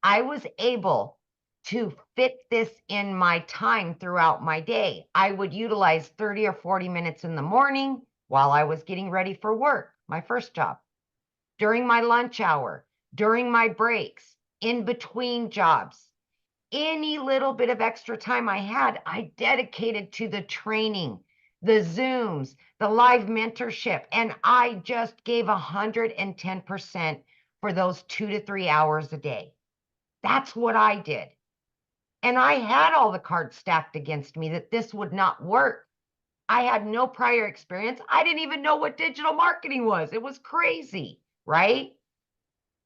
B: I was able to fit this in my time throughout my day. I would utilize 30 or 40 minutes in the morning while I was getting ready for work, my first job, during my lunch hour, during my breaks, in between jobs. Any little bit of extra time I had, I dedicated to the training, the Zooms, the live mentorship, and I just gave 110% for those 2 to 3 hours a day. That's what I did. And I had all the cards stacked against me that this would not work. I had no prior experience. I didn't even know what digital marketing was. It was crazy, right?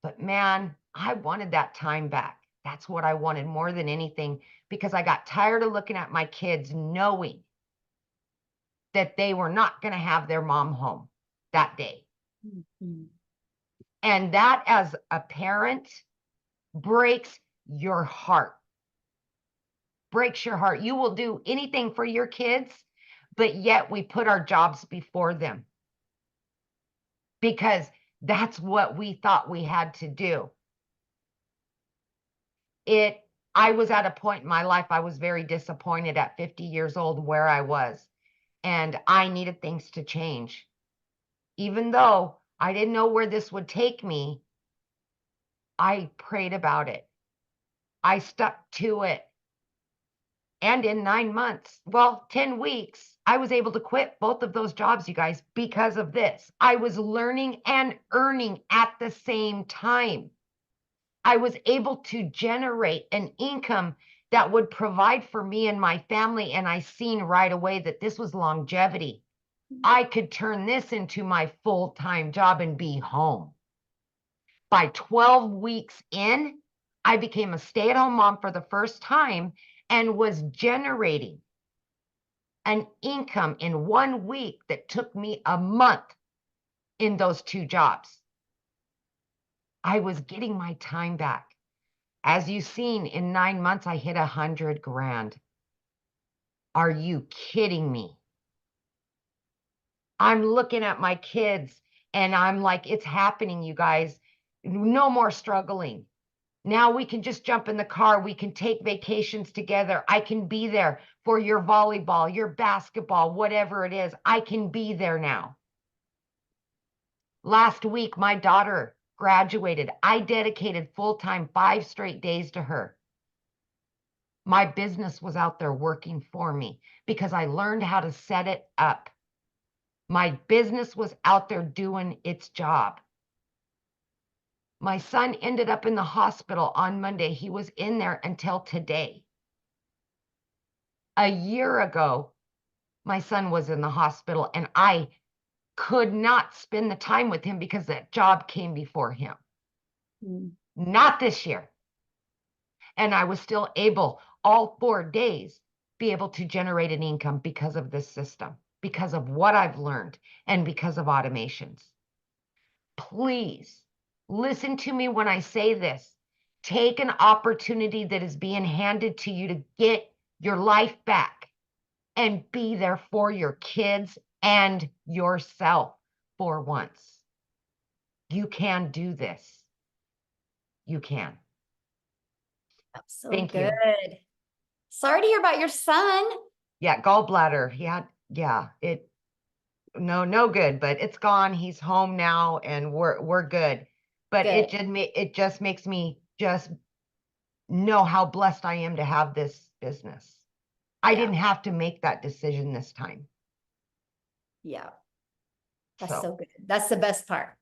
B: But man, I wanted that time back. That's what I wanted more than anything, because I got tired of looking at my kids knowing that they were not going to have their mom home that day.
A: Mm-hmm.
B: And that, as a parent, breaks your heart. Breaks your heart. You will do anything for your kids, but yet we put our jobs before them because that's what we thought we had to do. I was at a point in my life, I was very disappointed at 50 years old where I was, and I needed things to change. Even though I didn't know where this would take me, I prayed about it. I stuck to it. And in 9 months, 10 weeks, I was able to quit both of those jobs, you guys, because of this. I was learning and earning at the same time. I was able to generate an income that would provide for me and my family. And I seen right away that this was longevity. I could turn this into my full-time job and be home. By 12 weeks in, I became a stay-at-home mom for the first time and was generating an income in 1 week that took me a month in those 2 jobs. I was getting my time back. As you've seen, in 9 months, I hit 100 grand. Are you kidding me? I'm looking at my kids and I'm like, it's happening, you guys. No more struggling. Now we can just jump in the car. We can take vacations together. I can be there for your volleyball, your basketball, whatever it is. I can be there now. Last week, my daughter graduated. I dedicated full-time 5 straight days to her. My business was out there working for me because I learned how to set it up. My business was out there doing its job. My son ended up in the hospital on Monday. He was in there until today. A year ago, my son was in the hospital and I could not spend the time with him because that job came before him. Not this year. And I was still able, all 4 days, be able to generate an income because of this system, because of what I've learned, and because of automations. Please listen to me when I say this. Take an opportunity that is being handed to you to get your life back and be there for your kids and yourself for once. You can do this. You can.
A: So
B: Thank
A: good.
B: you.
A: Sorry to hear about your son.
B: Yeah, gallbladder. He had, yeah, no good, but it's gone. He's home now and we're good. But
A: Good.
B: it just makes me just know how blessed I am to have this business. I
A: Yeah.
B: didn't have to make that decision this time.
A: Yeah. That's
B: So
A: so good. That's the best part.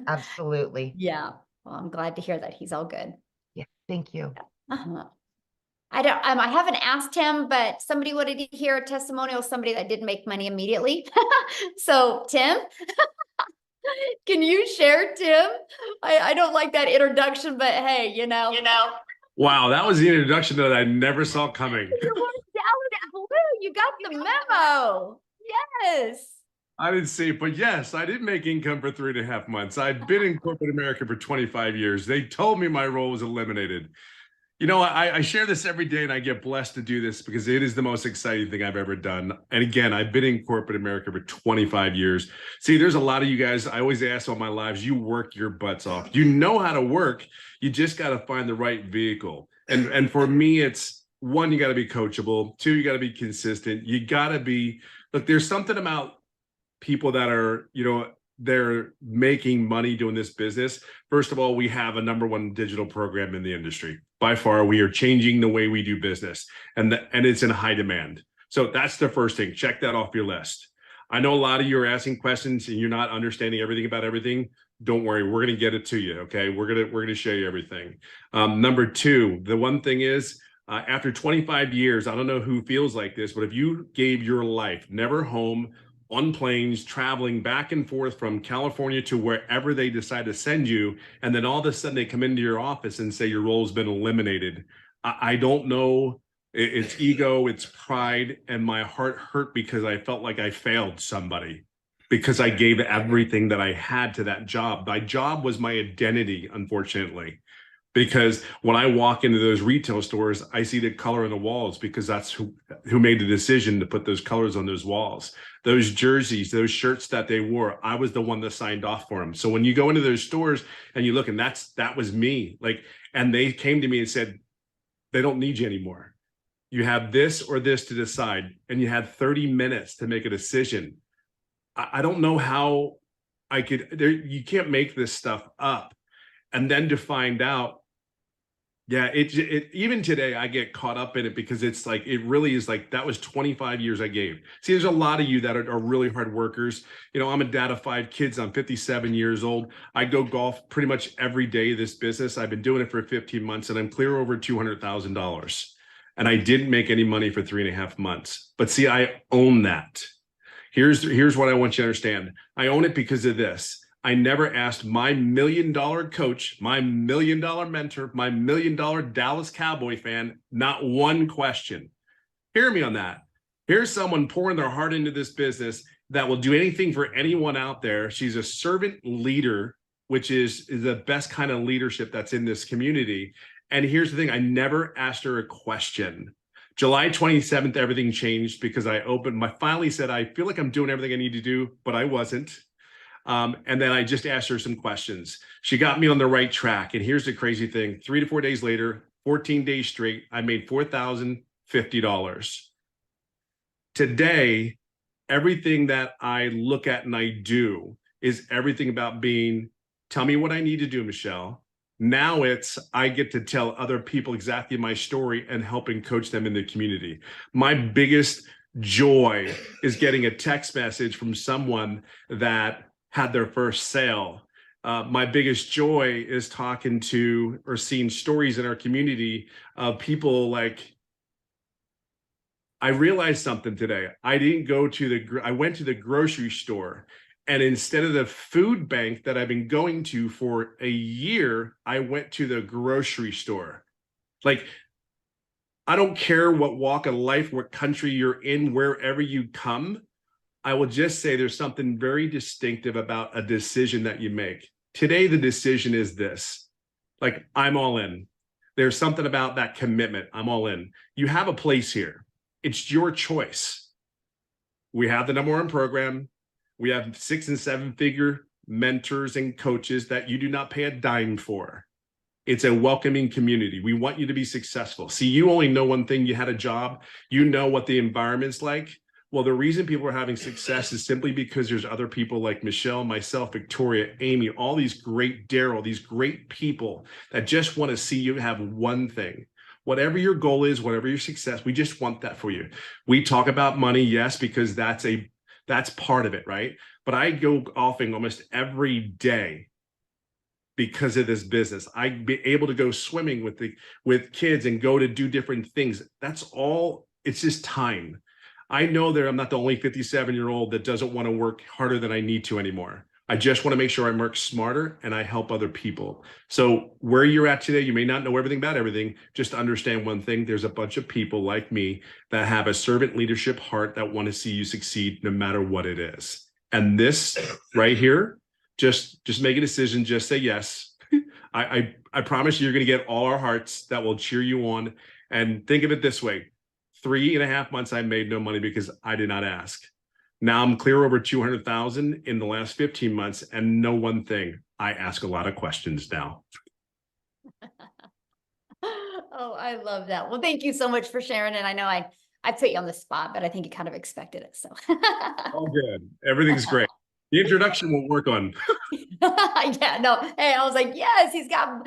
B: absolutely.
A: Yeah. Well, I'm glad to hear that he's all good.
B: Yeah, thank you.
A: Uh-huh. I haven't asked him, but somebody wanted to hear a testimonial of somebody that didn't make money immediately. So Tim, can you share, Tim? I don't like that introduction, but hey, you know.
G: Wow, that was the introduction that I never saw coming.
A: You were down with the blue. You got the memo. Yes.
G: I didn't see it, but yes, I did make income for 3.5 months. I've been in corporate America for 25 years. They told me my role was eliminated. You know, I share this every day and I get blessed to do this because it is the most exciting thing I've ever done. And again, I've been in corporate America for 25 years. See, there's a lot of you guys, I always ask all my lives, you work your butts off. You know how to work. You just got to find the right vehicle. And for me, it's one, you got to be coachable. Two, you got to be consistent. You got to be, look, there's something about people that are, you know, they're making money doing this business. First of all, we have a #1 digital program in the industry. By far, we are changing the way we do business, and it's in high demand. So that's the first thing. Check that off your list. I know a lot of you are asking questions and you're not understanding everything about everything. Don't worry, we're going to get it to you. Okay, we're going to show you everything. #2, the one thing is, after 25 years, I don't know who feels like this, but if you gave your life never home, on planes, traveling back and forth from California to wherever they decide to send you, and then all of a sudden they come into your office and say your role's been eliminated. I don't know. It's ego, it's pride, and my heart hurt because I felt like I failed somebody because I gave everything that I had to that job. My job was my identity, unfortunately. Because when I walk into those retail stores, I see the color on the walls because that's who made the decision to put those colors on those walls. Those jerseys, those shirts that they wore, I was the one that signed off for them. So when you go into those stores and you look, and that was me. Like, and they came to me and said, they don't need you anymore. You have this or this to decide, and you had 30 minutes to make a decision. I don't know how I could. You can't make this stuff up. And then to find out, yeah, it even today I get caught up in it because it's like, it really is like, that was 25 years I gave. See, there's a lot of you that are really hard workers. You know, I'm a dad of 5 kids. I'm 57 years old. I go golf pretty much every day of this business. I've been doing it for 15 months and I'm clear over $200,000. And I didn't make any money for 3.5 months. But see, I own that. Here's what I want you to understand. I own it because of this. I never asked my $1 million coach, my $1 million mentor, my $1 million Dallas Cowboy fan, not one question. Hear me on that. Here's someone pouring their heart into this business that will do anything for anyone out there. She's a servant leader, which is the best kind of leadership that's in this community. And here's the thing. I never asked her a question. July 27th, everything changed because I finally said, I feel like I'm doing everything I need to do, but I wasn't. And then I just asked her some questions. She got me on the right track. And here's the crazy thing. 3 to 4 days later, 14 days straight, I made $4,050. Today, everything that I look at and I do is everything about being, tell me what I need to do, Michelle. Now I get to tell other people exactly my story and helping coach them in the community. My biggest joy is getting a text message from someone that had their first sale. My biggest joy is talking to or seeing stories in our community of people like I realized something today. I didn't go to I went to the grocery store, and instead of the food bank that I've been going to for a year, I went to the grocery store. Like, I don't care what walk of life, what country you're in, wherever you come. I will just say there's something very distinctive about a decision that you make. Today, the decision is this. Like, I'm all in. There's something about that commitment. I'm all in. You have a place here. It's your choice. We have the #1 program. We have 6- and 7-figure mentors and coaches that you do not pay a dime for. It's a welcoming community. We want you to be successful. See, you only know one thing. You had a job. You know what the environment's like. Well, the reason people are having success is simply because there's other people like Michelle, myself, Victoria, Amy, all these great Daryl, these great people that just want to see you have one thing. Whatever your goal is, whatever your success, we just want that for you. We talk about money, yes, because that's part of it, right? But I go golfing almost every day because of this business. I'd be able to go swimming with kids and go to do different things. That's all. It's just time. I know that I'm not the only 57-year-old that doesn't want to work harder than I need to anymore. I just want to make sure I work smarter and I help other people. So where you're at today, you may not know everything about everything. Just understand one thing. There's a bunch of people like me that have a servant leadership heart that want to see you succeed no matter what it is. And this right here, just make a decision. Just say yes. I promise you're going to get all our hearts that will cheer you on. And think of it this way. 3.5 months, I made no money because I did not ask. Now I'm clear over 200,000 in the last 15 months, and know one thing: I ask a lot of questions now.
A: Oh, I love that. Well, thank you so much for sharing. And I know I put you on the spot, but I think you kind of expected it. So
G: All good. Everything's great. The introduction will work on.
A: yeah, no. Hey, I was like, yes, he's got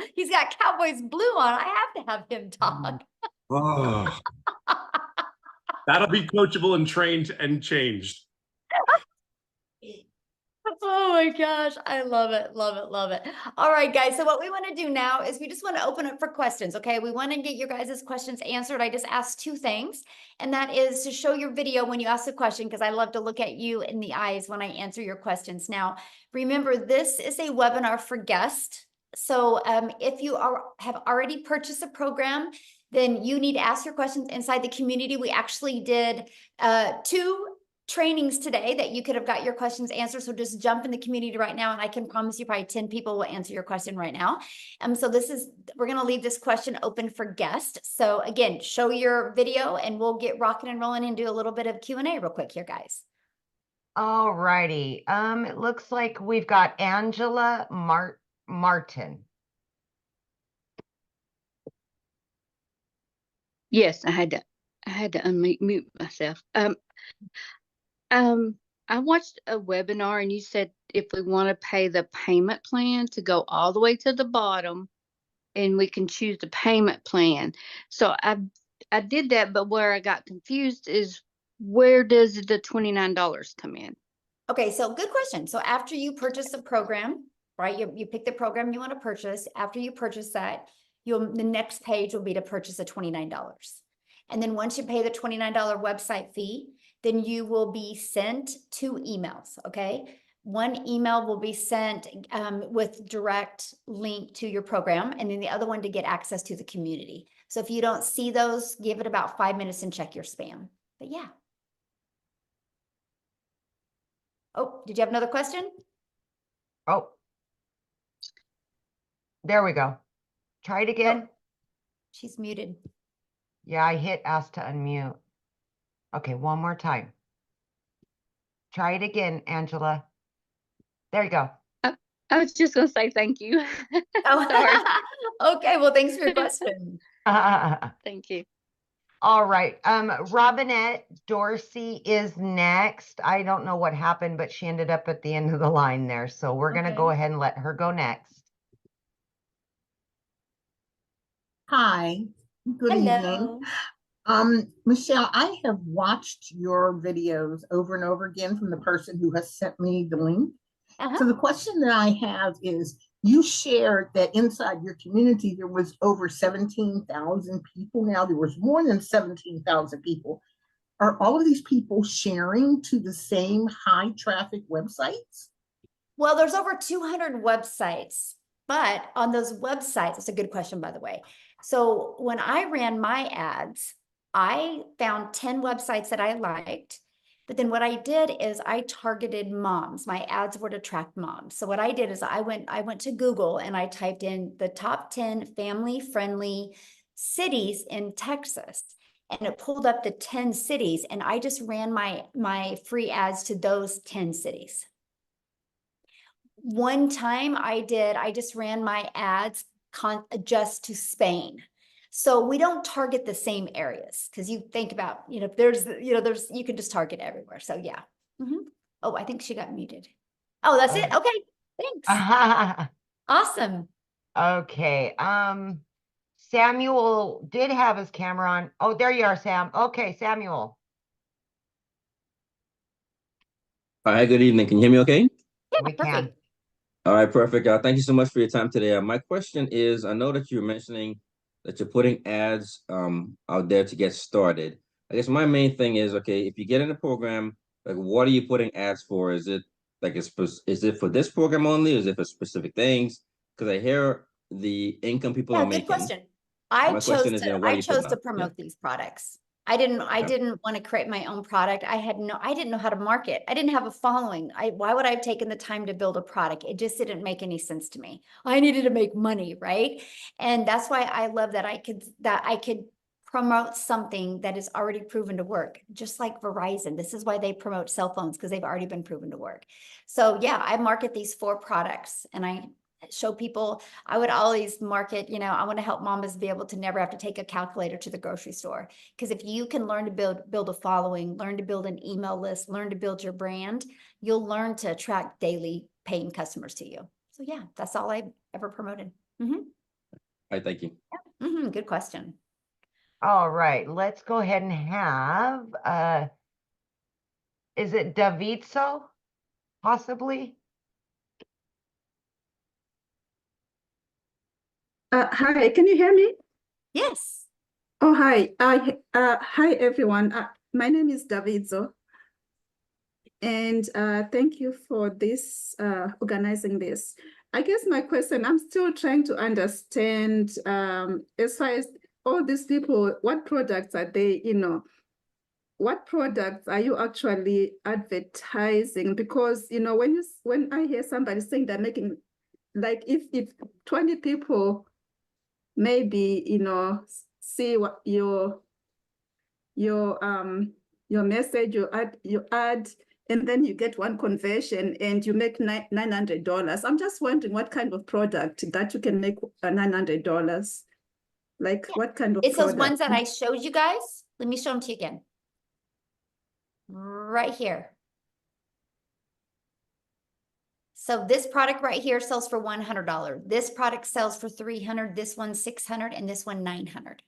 A: Cowboys blue on. I have to have him talk.
G: Oh, that'll be coachable and trained and changed.
A: Oh my gosh, I love it, love it, love it. All right, guys. So what we want to do now is we just want to open up for questions. Okay, we want to get your guys' questions answered. I just asked 2 things, and that is to show your video when you ask the question, because I love to look at you in the eyes when I answer your questions. Now, remember, this is a webinar for guests. So if you have already purchased a program, then you need to ask your questions inside the community. We actually did 2 trainings today that you could have got your questions answered. So just jump in the community right now, and I can promise you probably 10 people will answer your question right now. So we're going to leave this question open for guests. So again, show your video and we'll get rocking and rolling and do a little bit of Q&A real quick here, guys.
B: All righty. It looks like we've got Angela Martin.
H: Yes, I had to unmute myself. I watched a webinar and you said if we want to pay the payment plan to go all the way to the bottom, and we can choose the payment plan. So I did that, but where I got confused is, where does the $29 come in?
A: Okay, so good question. So after you purchase a program, right? You pick the program you want to purchase. After you purchase that, the next page will be to purchase the $29. And then once you pay the $29 website fee, then you will be sent 2 emails, okay? One email will be sent with direct link to your program, and then the other one to get access to the community. So if you don't see those, give it about 5 minutes and check your spam. But yeah. Oh, did you have another question?
B: Oh, there we go. Try it again.
A: Oh, she's muted.
B: Yeah, I hit ask to unmute. Okay, one more time. Try it again, Angela. There you go.
H: I was just going to say thank you.
A: Oh,
H: sorry.
A: Okay, well, thanks for your question.
H: Thank you.
B: All right. Robinette Dorsey is next. I don't know what happened, but she ended up at the end of the line there. So we're going to go ahead and let her go next.
I: Hi, good
A: Hello.
I: evening. Michelle, I have watched your videos over and over again from the person who has sent me the link. So the question that I have is, you shared that inside your community, there was over 17,000 people. Now there was more than 17,000 people. are all of these people sharing to the same high traffic websites?
A: Well, there's over 200 websites, but on those websites, it's a good question, by the way. So when I ran my ads, I found 10 websites that I liked. But then what I did is I targeted moms. My ads were to attract moms. So what I did is I went to Google and I typed in the top 10 family-friendly cities in Texas. And it pulled up the 10 cities, and I just ran my free ads to those 10 cities. One time I just ran my ads just to Spain. So we don't target the same areas, because you think about, you can just target everywhere. So yeah. Oh, I think she got muted. Oh, that's it. Okay. Thanks. Awesome.
B: Okay. Samuel did have his camera on. Oh, there you are, Sam. Okay, Samuel.
J: Hi, good evening. Can you hear me okay?
A: Yeah,
B: We
A: perfect.
B: can.
J: All right, perfect. Thank you so much for your time today. My question is, I know that you're mentioning that you're putting ads out there to get started. I guess my main thing is, okay, if you get in a program, like what are you putting ads for? Is it like is it for this program only? Is it for specific things? Because I hear the income people are
A: Yeah, good
J: making.
A: question. I
J: My question
A: chose
J: is, you know,
A: to
J: what are
A: I
J: you putting
A: chose to
J: out? Yeah.
A: promote these products. I didn't
J: Okay.
A: want to create my own product. I didn't know how to market. I didn't have a following. Why would I have taken the time to build a product? It just didn't make any sense to me. I needed to make money, right? And that's why I love that I could promote something that is already proven to work, just like Verizon. This is why they promote cell phones, because they've already been proven to work. So yeah, I market these 4 products, and I show people. I would always market, I want to help mamas be able to never have to take a calculator to the grocery store. Because if you can learn to build a following, learn to build an email list, learn to build your brand, you'll learn to attract daily paying customers to you. So yeah, that's all I ever promoted.
J: All right, thank you.
A: Yeah. Good question.
B: All right, let's go ahead and have, is it Davidso, possibly?
K: Hi, can you hear me?
A: Yes.
K: Oh, hi. Hi, everyone. My name is Davidzo. And thank you for this, organizing this. I guess my question, I'm still trying to understand, as far as all these people, what products are they, what products are you actually advertising? Because, when I hear somebody saying they're making, like if 20 people maybe see what your message, you add and then you get one conversion and you make $900. I'm just wondering what kind of product that you can make $900, like what kind of
A: It's those
K: product?
A: ones that I showed you guys. Let me show them to you again. Right here. So this product right here sells for $100. This product sells for $300. This one $600, and this one $900.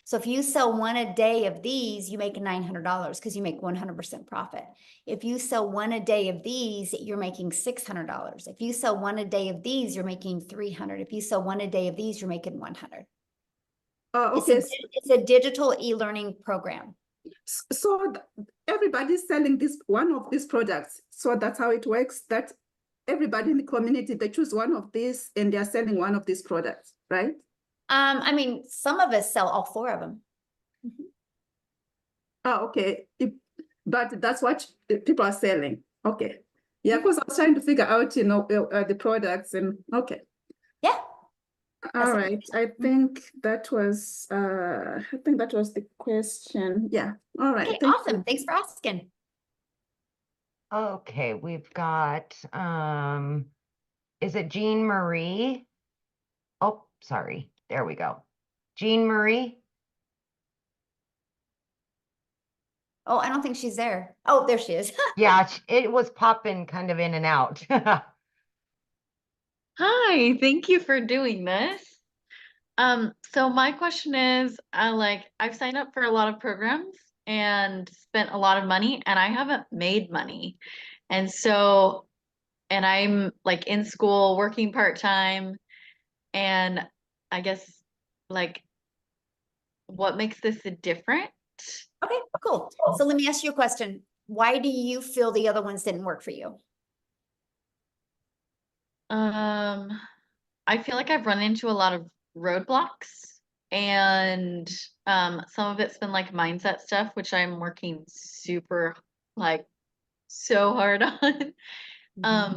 A: So if you sell one a day of these, you make $900 because you make 100% profit. If you sell one a day of these, you're making $600. If you sell one a day of these, you're making $300. If you sell one a day of these, you're making $100.
K: Okay.
A: It's a digital e-learning program.
K: So everybody's selling one of these products. So that's how it works. That everybody in the community, they choose one of these and they're selling one of these products, right?
A: I mean, some of us sell all 4 of them.
K: Oh, okay. But that's what people are selling. Okay. Yeah, because I was trying to figure out, the products and okay.
A: Yeah.
K: All right. I think that was the question. Yeah. All right.
A: Okay,
K: Thank
A: awesome.
K: you.
A: Thanks for asking.
B: Okay, we've got, is it Jean Marie? Oh, sorry. There we go. Jean Marie?
A: Oh, I don't think she's there. Oh, there she is.
B: Yeah, it was popping kind of in and out.
L: Hi, thank you for doing this. So my question is, I've signed up for a lot of programs and spent a lot of money and I haven't made money. And I'm like in school working part-time, and I guess like what makes this different
A: Okay, cool. So let me ask you a question. Why do you feel the other ones didn't work for you?
L: I feel like I've run into a lot of roadblocks, and some of it's been like mindset stuff, which I'm working super like so hard on.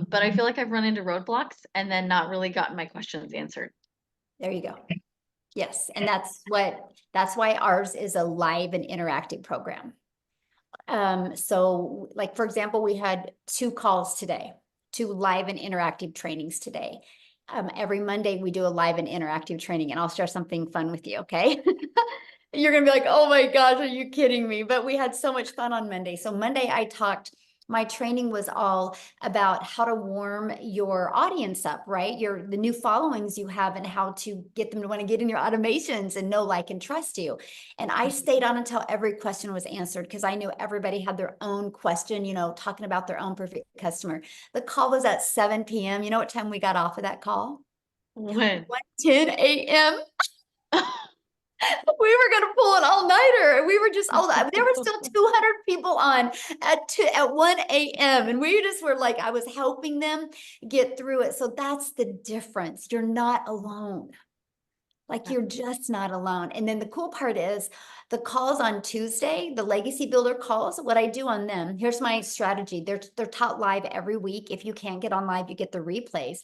L: But I feel like I've run into roadblocks and then not really gotten my questions answered.
A: There you go. Yes, and that's why ours is a live and interactive program. So like, for example, we had 2 calls today, 2 live and interactive trainings today. Every Monday we do a live and interactive training, and I'll share something fun with you, okay? You're gonna be like, oh my gosh, are you kidding me? But we had so much fun on Monday. So Monday my training was all about how to warm your audience up, right? The new followings you have, and how to get them to want to get in your automations and know, like, and trust you. And I stayed on until every question was answered, because I knew everybody had their own question, talking about their own perfect customer. The call was at 7 p.m. You know what time we got off of that call?
L: When?
A: 1:10 a.m. We were going to pull an all-nighter. We were just there were still 200 people on at 1 a.m. And we just were like, I was helping them get through it. So that's the difference. You're not alone. Like, you're just not alone. And then the cool part is the calls on Tuesday, the Legacy Builder calls, what I do on them, here's my strategy. They're taught live every week. If you can't get on live, you get the replays.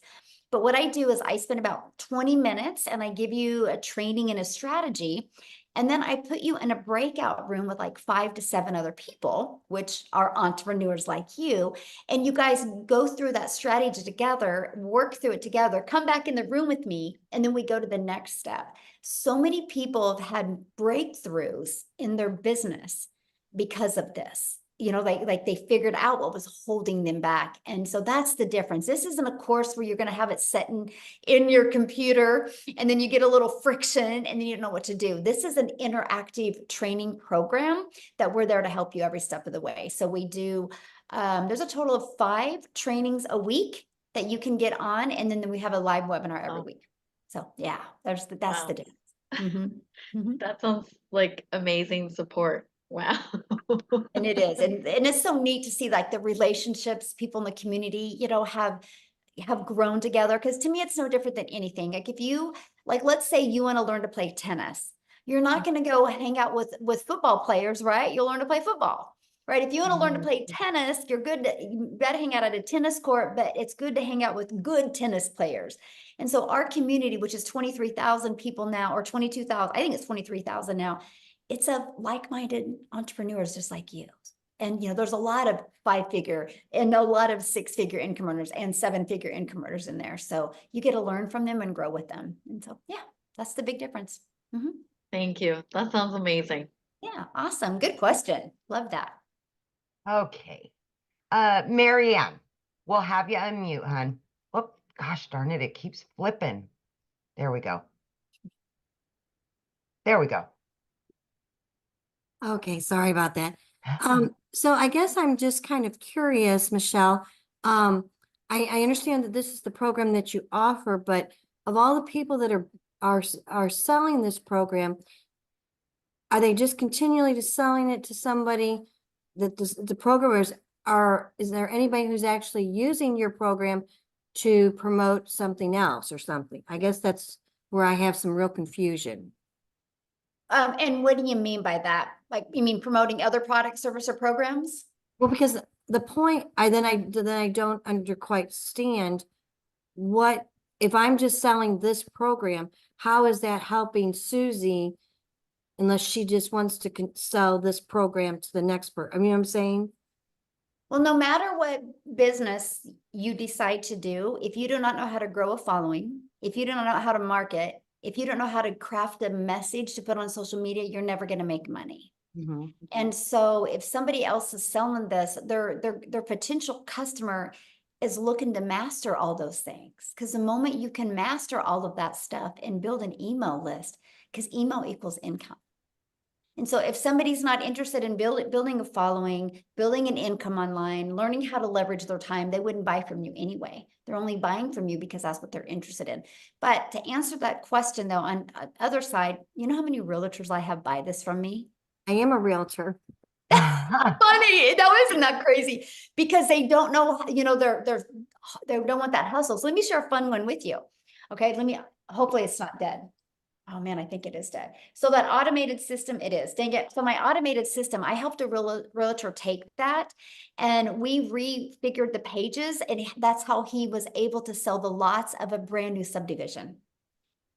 A: But what I do is I spend about 20 minutes and I give you a training and a strategy. And then I put you in a breakout room with like 5 to 7 other people, which are entrepreneurs like you. And you guys go through that strategy together, work through it together, come back in the room with me, and then we go to the next step. So many people have had breakthroughs in their business because of this. Like they figured out what was holding them back. And so that's the difference. This isn't a course where you're going to have it set in your computer and then you get a little friction and then you don't know what to do. This is an interactive training program that we're there to help you every step of the way. So we do, there's a total of 5 trainings a week that you can get on. And then we have a live webinar every week. So yeah, that's the difference.
L: That sounds like amazing support. Wow.
A: And it is. And it's so neat to see, like, the relationships people in the community, have grown together. Because to me, it's no different than anything. Like, if you, like, let's say you want to learn to play tennis, you're not going to go hang out with football players, right? You'll learn to play football, right? If you want to learn to play tennis, you got to hang out at a tennis court, but it's good to hang out with good tennis players. And so our community, which is 23,000 people now, or 22,000, I think it's 23,000 now, it's of like-minded entrepreneurs just like you. And, there's a lot of 5-figure and a lot of 6-figure income earners and 7-figure income earners in there. So you get to learn from them and grow with them. And so, yeah, that's the big difference.
L: Thank you. That sounds amazing.
A: Yeah, awesome. Good question. Love that.
B: Okay. Marianne, we'll have you unmute, hon. Oh, gosh darn it. It keeps flipping. There we go. There we go.
M: Okay, sorry about that. So I guess I'm just kind of curious, Michelle. I understand that this is the program that you offer, but of all the people that are selling this program, are they just continually just selling it to somebody that the programmers is there anybody who's actually using your program to promote something else or something? I guess that's where I have some real confusion.
A: And what do you mean by that? Like, you mean promoting other product, service, or programs?
M: Well, because the point I don't quite stand what if I'm just selling this program, how is that helping Susie unless she just wants to sell this program to the next person? I mean, what I'm saying?
A: Well, no matter what business you decide to do, if you do not know how to grow a following, if you don't know how to market, if you don't know how to craft a message to put on social media, you're never going to make money. And so if somebody else is selling this, their potential customer is looking to master all those things. Because the moment you can master all of that stuff and build an email list, because email equals income. And so if somebody's not interested in building a following, building an income online, learning how to leverage their time, they wouldn't buy from you anyway. They're only buying from you because that's what they're interested in. But to answer that question, though, on the other side, you know how many realtors I have buy this from me?
M: I am a realtor.
A: Funny. No, isn't that crazy? Because they don't know, you know, they don't want that hustle. So let me share a fun one with you. Okay, hopefully it's not dead. Oh man, I think it is dead. So that automated system, it is. Dang it. So my automated system, I helped a realtor take that and we refigured the pages, and that's how he was able to sell the lots of a brand new subdivision.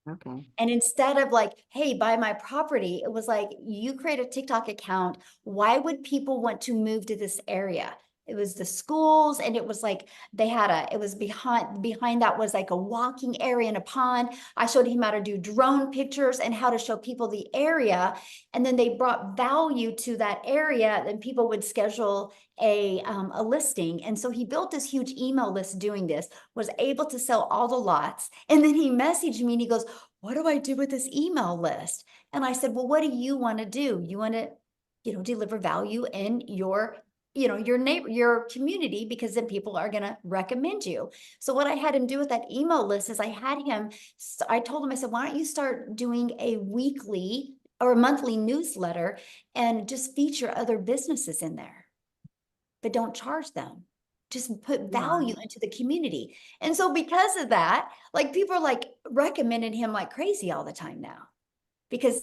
M: Okay.
A: And instead of like, hey, buy my property, it was like, you create a TikTok account. Why would people want to move to this area? It was the schools, and it was like it was behind that was like a walking area and a pond. I showed him how to do drone pictures and how to show people the area. And then they brought value to that area, and people would schedule a listing. And so he built this huge email list doing this, was able to sell all the lots. And then he messaged me and he goes, what do I do with this email list? And I said, well, what do you want to do? You want to, deliver value in your your neighbor, your community, because then people are going to recommend you. So what I had him do with that email list is I told him, I said, why don't you start doing a weekly or a monthly newsletter and just feature other businesses in there, but don't charge them. Just put value into the community. And so because of that, like people are like recommending him like crazy all the time now. Because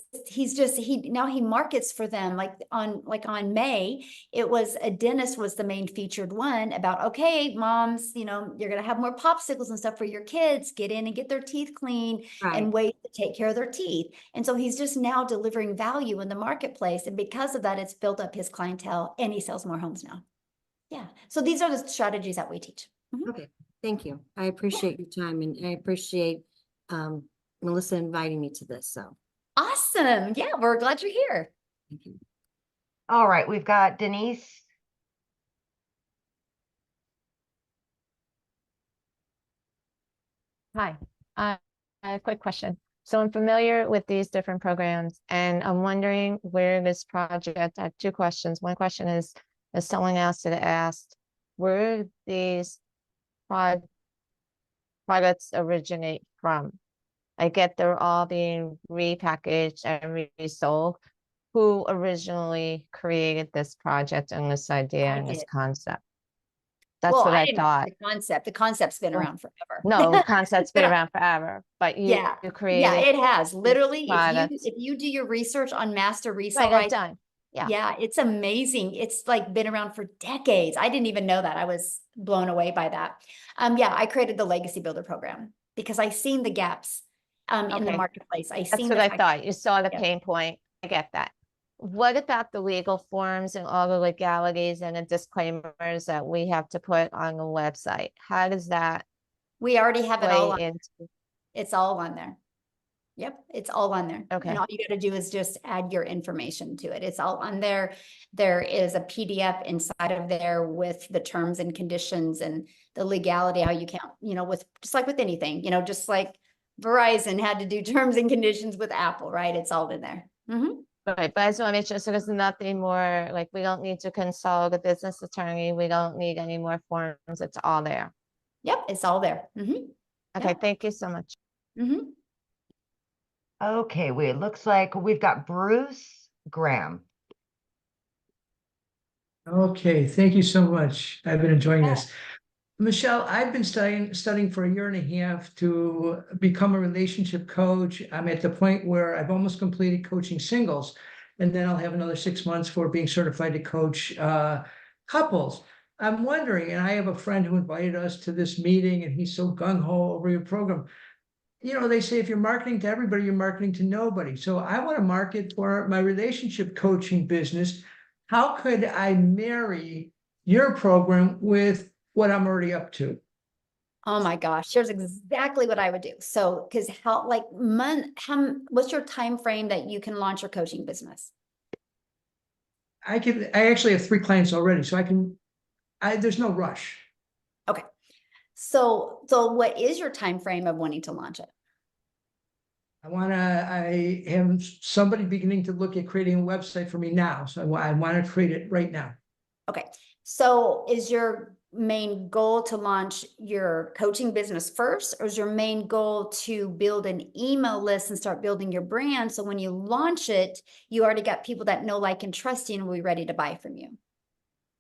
A: now he markets for them like on May, it was a dentist was the main featured one about, okay, moms, you're going to have more popsicles and stuff for your kids, get in and get their teeth clean and wait to take care of their teeth. And so he's just now delivering value in the marketplace. And because of that, it's built up his clientele and he sells more homes now. Yeah. So these are the strategies that we teach.
M: Okay. Thank you. I appreciate your time, and I appreciate Melissa inviting me to this. So.
A: Awesome. Yeah, we're glad you're here.
M: Thank you.
B: All right, we've got Denise.
N: Hi, a quick question. So I'm familiar with these different programs, and I'm wondering where this project, I have two questions. One question is, as someone else had asked, where these products originate from? I get they're all being repackaged and resold. Who originally created this project and this idea and this concept? That's what I thought.
A: The concept's been around forever.
N: No, the concept's been around forever, but you created.
A: Yeah, it has. Literally, if you do your research on master resale rights,
N: done.
A: Yeah, it's amazing. It's like been around for decades. I didn't even know that. I was blown away by that. Yeah, I created the Legacy Builder program because I seen the gaps in the marketplace.
N: That's what I thought. You saw the pain point. I get that. What about the legal forms and all the legalities and the disclaimers that we have to put on the website? How does that?
A: We already have it all on. It's all on there. Yep, it's all on there.
N: Okay.
A: And all you got to do is just add your information to it. It's all on there. There is a PDF inside of there with the terms and conditions and the legality, how you count, with just like with anything, just like Verizon had to do terms and conditions with Apple, right? It's all in there.
N: Right, but I just want to make sure, so there's nothing more, like we don't need to consult a business attorney. We don't need any more forms. It's all there.
A: Yep, it's all there.
N: Okay, thank you so much.
B: Okay, it looks like we've got Bruce Graham.
O: Okay, thank you so much. I've been enjoying this. Michelle, I've been studying for a year and a half to become a relationship coach. I'm at the point where I've almost completed coaching singles, and then I'll have another 6 months for being certified to coach couples. I'm wondering, and I have a friend who invited us to this meeting, and he's so gung-ho over your program. They say if you're marketing to everybody, you're marketing to nobody. So I want to market for my relationship coaching business. How could I marry your program with what I'm already up to?
A: Oh my gosh, here's exactly what I would do. So, because what's your time frame that you can launch your coaching business?
O: I actually have 3 clients already, so there's no rush.
A: Okay. So what is your time frame of wanting to launch it?
O: I have somebody beginning to look at creating a website for me now. So I want to create it right now.
A: Okay. So is your main goal to launch your coaching business first, or is your main goal to build an email list and start building your brand? So when you launch it, you already got people that know, like, and trust you and will be ready to buy from you.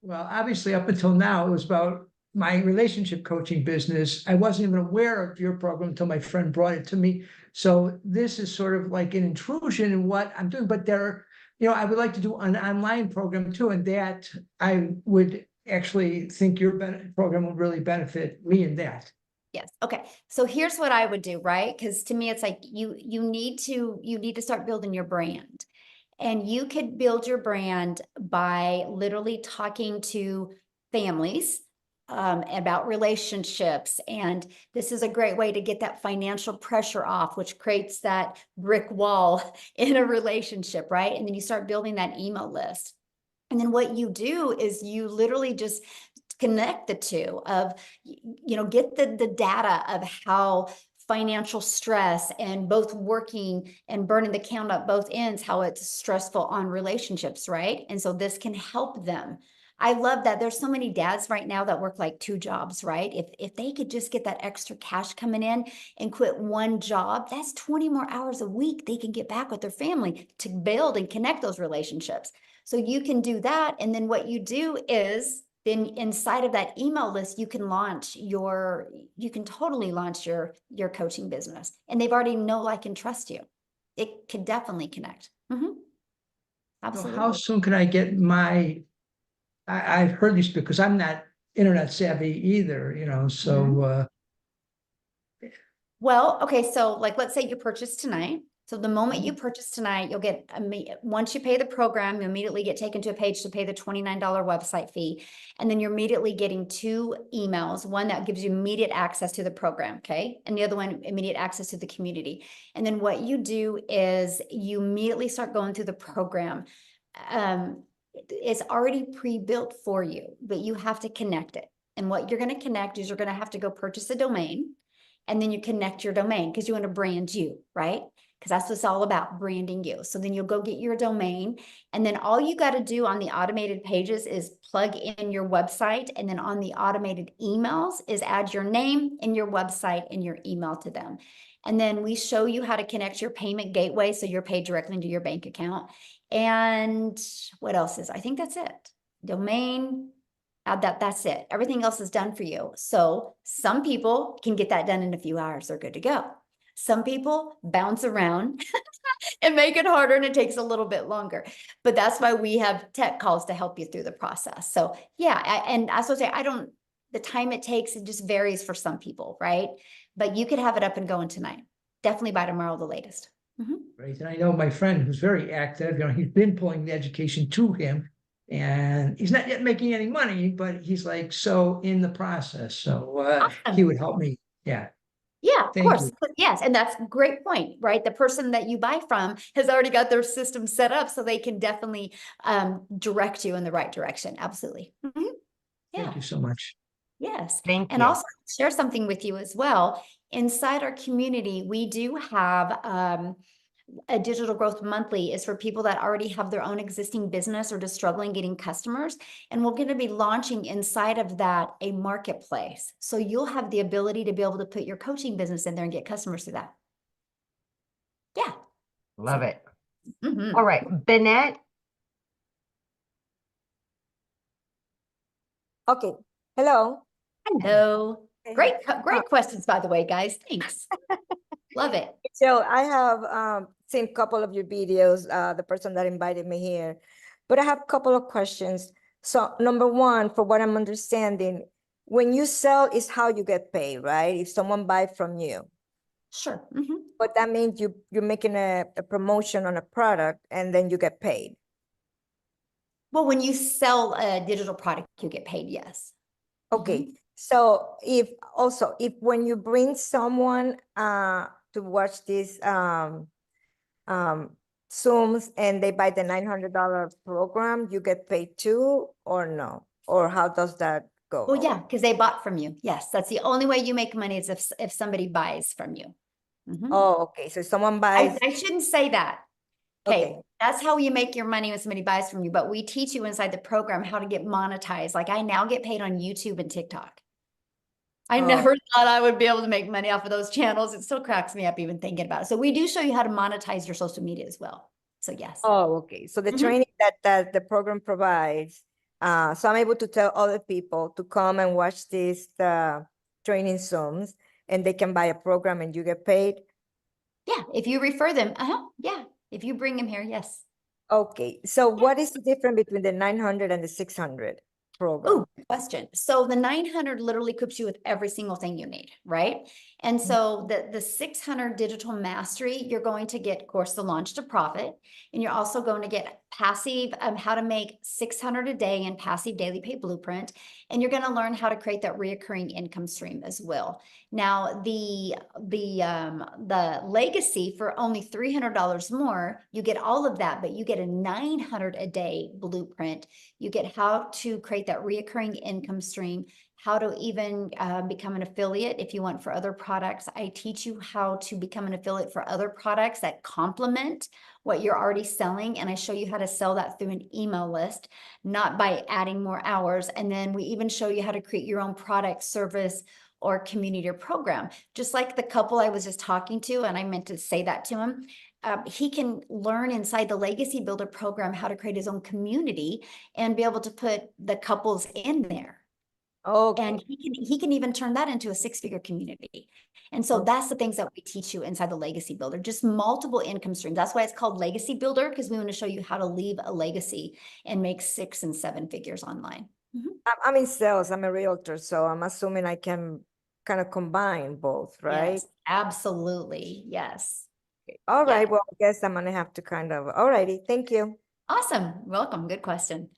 O: Well, obviously, up until now, it was about my relationship coaching business. I wasn't even aware of your program until my friend brought it to me. So this is sort of like an intrusion in what I'm doing. But I would like to do an online program too, and that I would actually think your program would really benefit me in that.
A: Yes. Okay. So here's what I would do, right? Because to me, it's like you need to start building your brand. And you could build your brand by literally talking to families about relationships. And this is a great way to get that financial pressure off, which creates that brick wall in a relationship, right? And then you start building that email list. And then what you do is you literally just connect the two of, get the data of how financial stress and both working and burning the candle at both ends, how it's stressful on relationships, right? And so this can help them. I love that there's so many dads right now that work like 2 jobs, right? If they could just get that extra cash coming in and quit one job, that's 20 more hours a week they can get back with their family to build and connect those relationships. So you can do that. And then what you do is then inside of that email list, you can totally launch your coaching business. And they've already know, like, and trust you. It could definitely connect. Absolutely.
O: So how soon can I get I've heard these because I'm not internet savvy either, so.
A: Well, okay, so like, let's say you purchase tonight. So the moment you purchase tonight, you'll get, once you pay the program, you immediately get taken to a page to pay the $29 website fee. And then you're immediately getting 2 emails, one that gives you immediate access to the program, okay? And the other one, immediate access to the community. And then what you do is you immediately start going through the program. It's already pre-built for you, but you have to connect it. And what you're going to connect is you're going to have to go purchase a domain. And then you connect your domain because you want to brand you, right? Because that's what it's all about, branding you. So then you'll go get your domain. And then all you got to do on the automated pages is plug in your website. And then on the automated emails is add your name and your website and your email to them. And then we show you how to connect your payment gateway so you're paid directly into your bank account. And what else I think that's it. Domain, that's it. Everything else is done for you. So some people can get that done in a few hours. They're good to go. Some people bounce around and make it harder, and it takes a little bit longer. But that's why we have tech calls to help you through the process. So yeah, and I was say, the time it takes, it just varies for some people, right? But you could have it up and going tonight. Definitely by tomorrow, the latest.
O: Right. And I know my friend who's very active, he's been pulling the education to him. And he's not yet making any money, but he's like so in the process. So
A: Awesome.
O: He would help me. Yeah.
A: Yeah, of
O: Thank
A: course.
O: you.
A: Yes. And that's a great point, right? The person that you buy from has already got their system set up, so they can definitely direct you in the right direction. Absolutely. Yeah.
O: Thank you so much.
A: Yes.
B: Thank
A: And
B: you.
A: also share something with you as well. Inside our community, we do have a digital growth monthly is for people that already have their own existing business or just struggling getting customers. And we're going to be launching inside of that a marketplace. So you'll have the ability to be able to put your coaching business in there and get customers through that. Yeah.
B: Love it. All right, Bennett.
P: Okay. Hello.
A: Hello. Great questions, by the way, guys. Thanks. Love it.
P: So I have seen a couple of your videos, the person that invited me here, but I have a couple of questions. So number one, for what I'm understanding, when you sell is how you get paid, right? If someone buys from you.
A: Sure.
P: But that means you're making a promotion on a product and then you get paid.
A: Well, when you sell a digital product, you get paid, yes.
P: Okay. So if when you bring someone to watch these Zooms and they buy the $900 program, you get paid too, or no? Or how does that go?
A: Well, yeah, because they bought from you. Yes, that's the only way you make money is if somebody buys from you.
P: Oh, okay. So someone buys.
A: I shouldn't say that. Okay. That's how you make your money when somebody buys from you. But we teach you inside the program how to get monetized. Like I now get paid on YouTube and TikTok. I never thought I would be able to make money off of those channels. It still cracks me up even thinking about it. So we do show you how to monetize your social media as well. So yes.
P: Oh, okay. So the training that the program provides, so I'm able to tell other people to come and watch these training Zooms, and they can buy a program and you get paid.
A: Yeah, if you refer them, yeah. If you bring them here, yes.
P: Okay, so what is the difference between the 900 and the 600 program?
A: Oh, good question. So the 900 literally equips you with every single thing you need, right? And so the 600 digital mastery, you're going to get, of course, the launch to profit, and you're also going to get passive, how to make 600 a day in passive daily pay blueprint, and you're going to learn how to create that reoccurring income stream as well. Now, the legacy for only $300 more, you get all of that, but you get a 900 a day blueprint. You get how to create that reoccurring income stream, how to even become an affiliate if you want for other products. I teach you how to become an affiliate for other products that complement what you're already selling. And I show you how to sell that through an email list, not by adding more hours. And then we even show you how to create your own product, service, or community or program. Just like the couple I was just talking to, and I meant to say that to him. He can learn inside the Legacy Builder program how to create his own community and be able to put the couples in there.
P: Okay.
A: And he can even turn that into a 6-figure community. And so that's the things that we teach you inside the Legacy Builder, just multiple income streams. That's why it's called Legacy Builder, because we want to show you how to leave a legacy and make 6 and 7 figures online.
P: I'm in sales, I'm a realtor, so I'm assuming I can kind of combine both, right?
A: Yes, absolutely. Yes.
P: All right, well, I guess I'm gonna have to kind of, all righty, thank you.
A: Awesome. Welcome. Good question.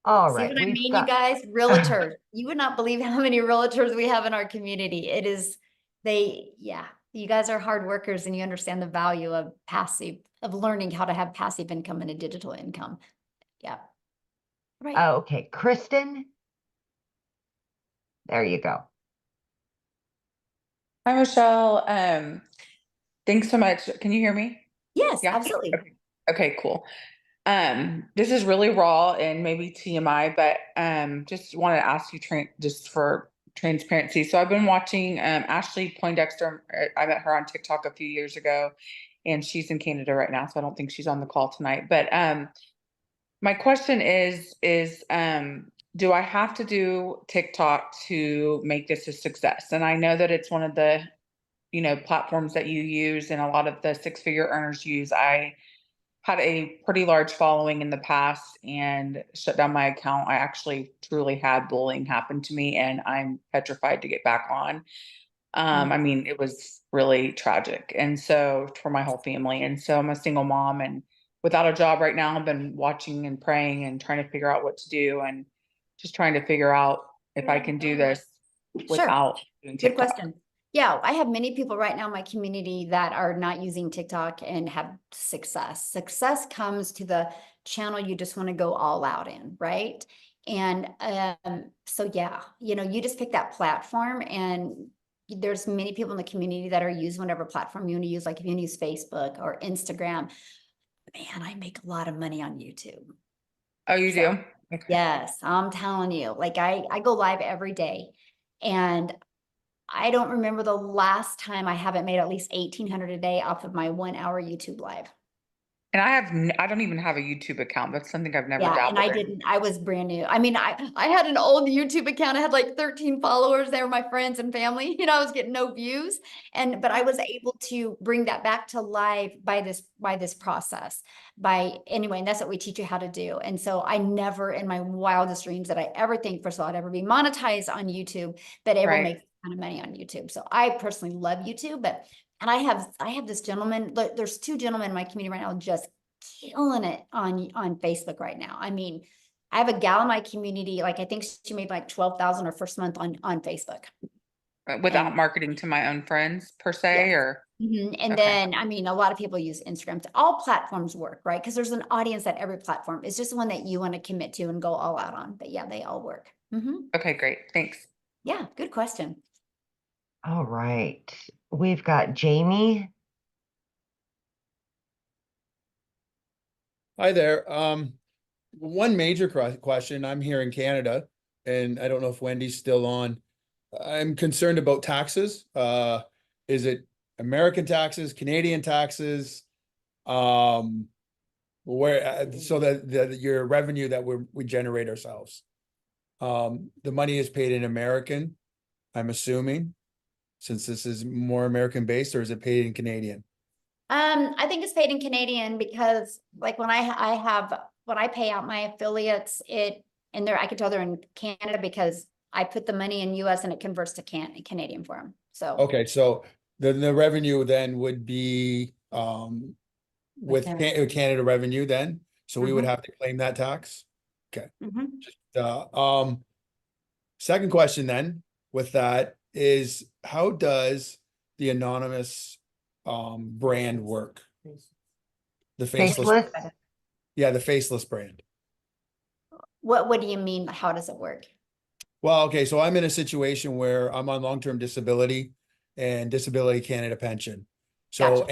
B: All
A: See
B: right,
A: what I
B: we've
A: mean,
B: got
A: you guys? Realtors. You would not believe how many realtors we have in our community. It is, you guys are hard workers and you understand the value of learning how to have passive income and a digital income. Yeah. Right.
B: Oh, okay, Kristen. There you go.
Q: Hi, Michelle. Thanks so much. Can you hear me?
A: Yes,
Q: Yeah.
A: absolutely.
Q: Okay, cool. This is really raw and maybe TMI, but just want to ask you just for transparency. So I've been watching Ashley Poindexter. I met her on TikTok a few years ago, and she's in Canada right now, so I don't think she's on the call tonight. But my question is do I have to do TikTok to make this a success? And I know that it's one of the platforms that you use and a lot of the 6-figure earners use. I had a pretty large following in the past and shut down my account. I actually truly had bullying happen to me, and I'm petrified to get back on. I mean, it was really tragic. And so for my whole family. And so I'm a single mom and without a job right now. I've been watching and praying and trying to figure out what to do and just trying to figure out if I can do this without doing
A: Good
Q: TikTok.
A: question. Yeah, I have many people right now in my community that are not using TikTok and have success. Success comes to the channel you just want to go all out in, right? And so yeah, you just pick that platform, and there's many people in the community that are using whatever platform you want to use. Like if you want to use Facebook or Instagram, man, I make a lot of money on YouTube.
Q: Oh, you do? Okay.
A: Yes, I'm telling you, like I go live every day, and I don't remember the last time I haven't made at least 1,800 a day off of my 1-hour YouTube live.
Q: And I don't even have a YouTube account. That's something I've never
A: Yeah, and
Q: dabbled
A: I
Q: in.
A: didn't. I was brand new. I mean, I had an old YouTube account. I had like 13 followers. They were my friends and family. I was getting no views, but I was able to bring that back to life by this process. Anyway, and that's what we teach you how to do. And so I never, in my wildest dreams, that I ever think, first of all, I'd ever be monetized on YouTube, but ever make a ton of money on YouTube. So I personally love YouTube, and I have this gentleman. There's 2 gentlemen in my community right now just killing it on Facebook right now. I mean, I have a gal in my community, like I think she made like 12,000 her first month on Facebook.
Q: Without marketing to my own friends per se, or?
A: And then, I mean, a lot of people use Instagram. All platforms work, right? Because there's an audience at every platform. It's just the one that you want to commit to and go all out on. But yeah, they all work.
Q: Okay, great. Thanks.
A: Yeah, good question.
B: All right, we've got Jamie.
R: Hi there. One major question. I'm here in Canada, and I don't know if Wendy's still on. I'm concerned about taxes. Is it American taxes, Canadian taxes? Where so that your revenue that we generate ourselves. The money is paid in American, I'm assuming, since this is more American based, or is it paid in Canadian?
A: I think it's paid in Canadian because like when I pay out my affiliates, and I can tell they're in Canada because I put the money in US and it converts to Canadian for them. So
R: Okay, so the revenue then would be with Canada revenue then, so we would have to claim that tax. Okay. Second question then with that is, how does the anonymous brand work? The faceless. Yeah, the faceless brand.
A: What do you mean? How does it work?
R: Well, okay, so I'm in a situation where I'm on long-term disability and disability Canada pension. So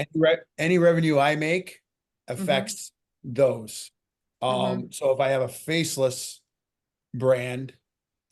R: any revenue I make affects those. So if I have a faceless brand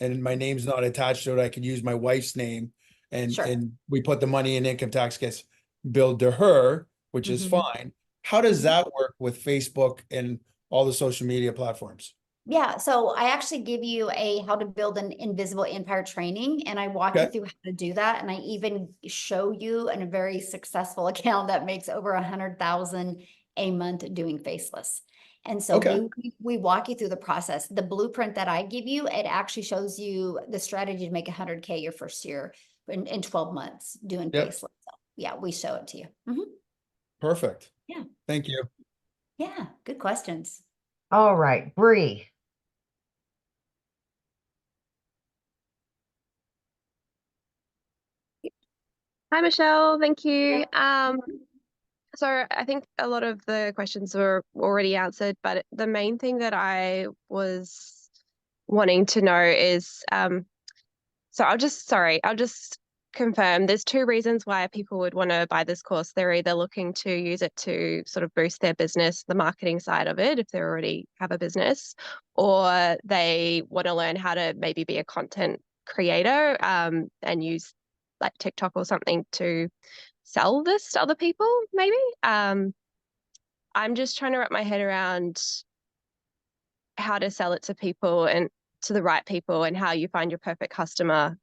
R: and my name's not attached to it, I could use my wife's name and we put the money in, income tax gets billed to her, which is fine. How does that work with Facebook and all the social media platforms?
A: Yeah, so I actually give you a how to build an invisible empire training, and I walk you through how to do that. And I even show you in a very successful account that makes over 100,000 a month doing faceless. And so we walk you through the process. The blueprint that I give you, it actually shows you the strategy to make 100K your first year in 12 months doing faceless. So yeah, we show it to you.
R: Perfect.
A: Yeah.
R: Thank you.
A: Yeah, good questions.
B: All right, Bree.
S: Hi, Michelle. Thank you. So I think a lot of the questions were already answered, but the main thing that I was wanting to know is, so I'll just confirm there's two reasons why people would want to buy this course. They're either looking to use it to sort of boost their business, the marketing side of it, if they already have a business, or they want to learn how to maybe be a content creator and use like TikTok or something to sell this to other people, maybe. I'm just trying to wrap my head around how to sell it to people and to the right people and how you find your perfect customer.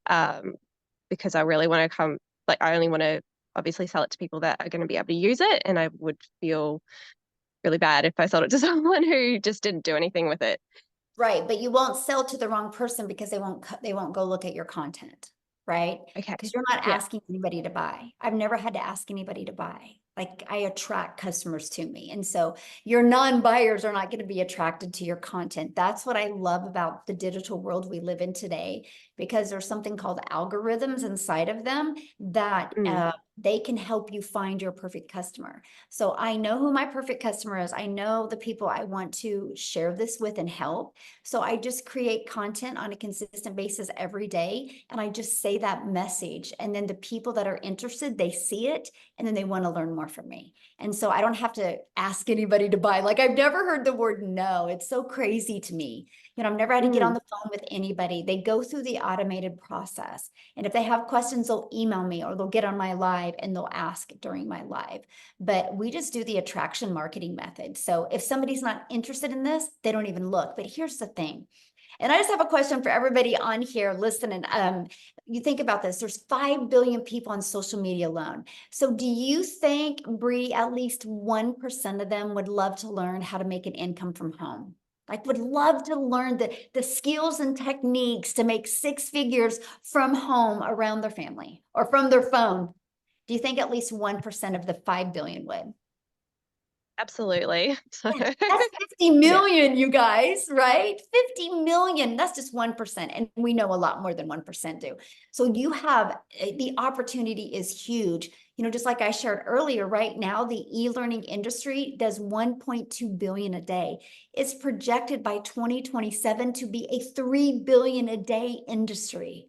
S: Because I really want to I only want to obviously sell it to people that are going to be able to use it. And I would feel really bad if I sold it to someone who just didn't do anything with it.
A: Right, but you won't sell to the wrong person because they won't go look at your content, right?
S: Okay.
A: Because you're not asking anybody to buy. I've never had to ask anybody to buy. Like I attract customers to me. And so your non-buyers are not going to be attracted to your content. That's what I love about the digital world we live in today, because there's something called algorithms inside of them that they can help you find your perfect customer. So I know who my perfect customer is. I know the people I want to share this with and help. So I just create content on a consistent basis every day. And I just say that message. And then the people that are interested, they see it and then they want to learn more from me. And so I don't have to ask anybody to buy. Like I've never heard the word no. It's so crazy to me. You know, I've never had to get on the phone with anybody. They go through the automated process. And if they have questions, they'll email me or they'll get on my live and they'll ask during my live. But we just do the attraction marketing method. So if somebody's not interested in this, they don't even look. But here's the thing. And I just have a question for everybody on here listening. You think about this, there's 5 billion people on social media alone. So do you think, Bree, at least 1% of them would love to learn how to make an income from home? Like would love to learn the skills and techniques to make 6 figures from home around their family or from their phone. Do you think at least 1% of the 5 billion would?
S: Absolutely.
A: Yeah, that's 50 million, you guys, right? 50 million, that's just 1%. And we know a lot more than 1% do. So you have, the opportunity is huge. You know, just like I shared earlier, right now, the e-learning industry does 1.2 billion a day. It's projected by 2027 to be a 3 billion a day industry.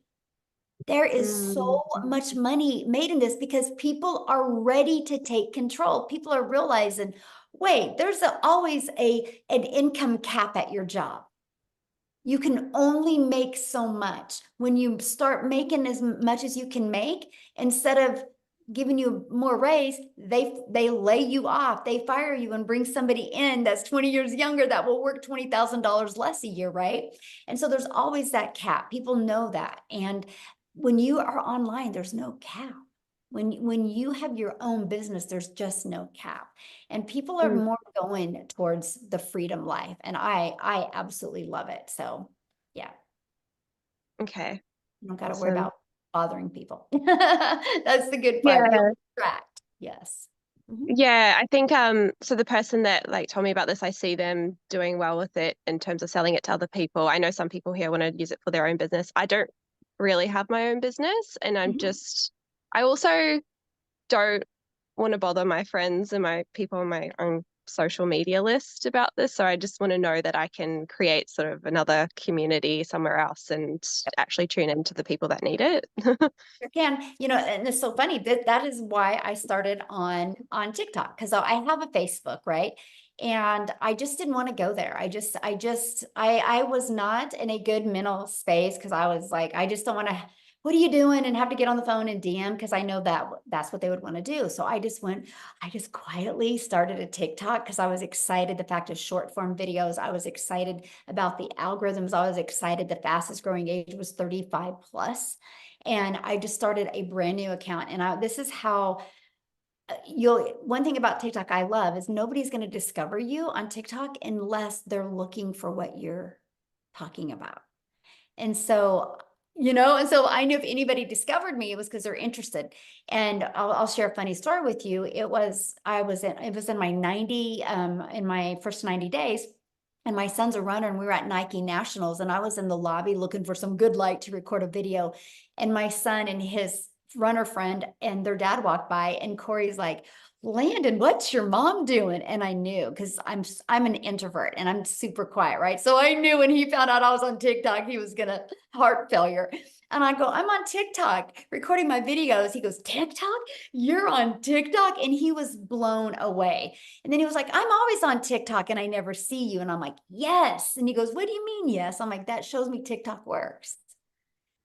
A: There is so much money made in this because people are ready to take control. People are realizing, wait, there's always an income cap at your job. You can only make so much. When you start making as much as you can make, instead of giving you more raise, they lay you off, they fire you and bring somebody in that's 20 years younger that will work $20,000 less a year, right? And so there's always that cap. People know that. And when you are online, there's no cap. When you have your own business, there's just no cap. And people are more going towards the freedom life. And I absolutely love it. So yeah.
S: Okay.
A: You don't got to
S: Awesome.
A: worry about bothering people. That's the good part.
S: Yeah.
A: You'll distract. Yes.
S: Yeah, I think so the person that like told me about this, I see them doing well with it in terms of selling it to other people. I know some people here want to use it for their own business. I don't really have my own business, and I also don't want to bother my friends and my people on my own social media list about this. So I just want to know that I can create sort of another community somewhere else and actually tune into the people that need it.
A: You can, and it's so funny that is why I started on TikTok, because I have a Facebook, right? And I just didn't want to go there. I was not in a good mental space because I was like, I just don't want to, what are you doing? And have to get on the phone and DM because I know that's what they would want to do. So I just quietly started a TikTok because I was excited. The fact of short form videos, I was excited about the algorithms. I was excited. The fastest growing age was 35 plus. And I just started a brand new account. And this is how one thing about TikTok I love is nobody's going to discover you on TikTok unless they're looking for what you're talking about. And so, and so I knew if anybody discovered me, it was because they're interested. And I'll share a funny story with you. It was in my first 90 days. And my son's a runner, and we were at Nike Nationals, and I was in the lobby looking for some good light to record a video. And my son and his runner friend and their dad walked by, and Corey's like, Landon, what's your mom doing? And I knew, because I'm an introvert and I'm super quiet, right? So I knew when he found out I was on TikTok, he was gonna heart failure. And I go, I'm on TikTok recording my videos. He goes, TikTok? You're on TikTok? And he was blown away. And then he was like, I'm always on TikTok and I never see you. And I'm like, yes. And he goes, what do you mean, yes? I'm like, that shows me TikTok works.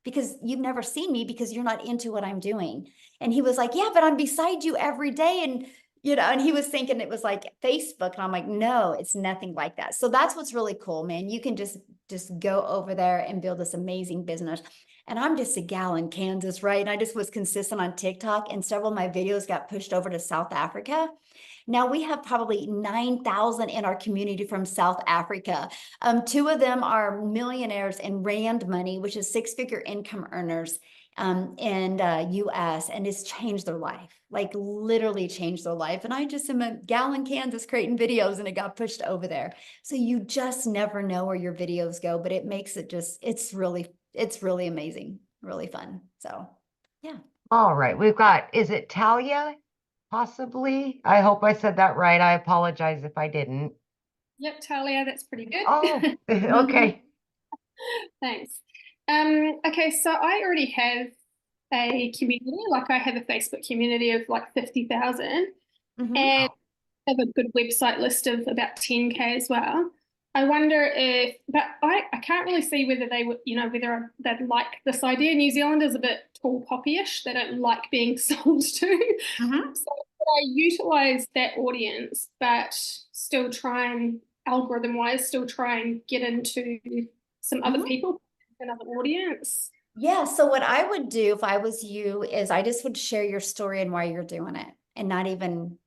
A: Because you've never seen me because you're not into what I'm doing. And he was like, yeah, but I'm beside you every day. And, and he was thinking it was like Facebook. And I'm like, no, it's nothing like that. So that's what's really cool, man. You can just go over there and build this amazing business. And I'm just a gal in Kansas, right? And I just was consistent on TikTok, and several of my videos got pushed over to South Africa. Now we have probably 9,000 in our community from South Africa. 2 of them are millionaires in Rand money, which is 6-figure income earners in US, and it's changed their life, like literally changed their life. And I just am a gal in Kansas creating videos, and it got pushed over there. So you just never know where your videos go, but it makes it it's really amazing, really fun. So yeah.
B: All right, is it Talia? Possibly. I hope I said that right. I apologize if I didn't.
T: Yep, Talia, that's pretty good.
B: Oh, okay.
T: Thanks. Okay, so I already have a community, like I have a Facebook community of like 50,000, and I have a good website list of about 10K as well. I wonder but I can't really see whether they would, whether they'd like this idea. New Zealand is a bit tall poppy-ish. They don't like being sold to. So I utilize that audience, but still try and algorithm-wise, still try and get into some other people, another audience.
A: Yeah. So what I would do if I was you is I just would share your story and why you're doing it, and not even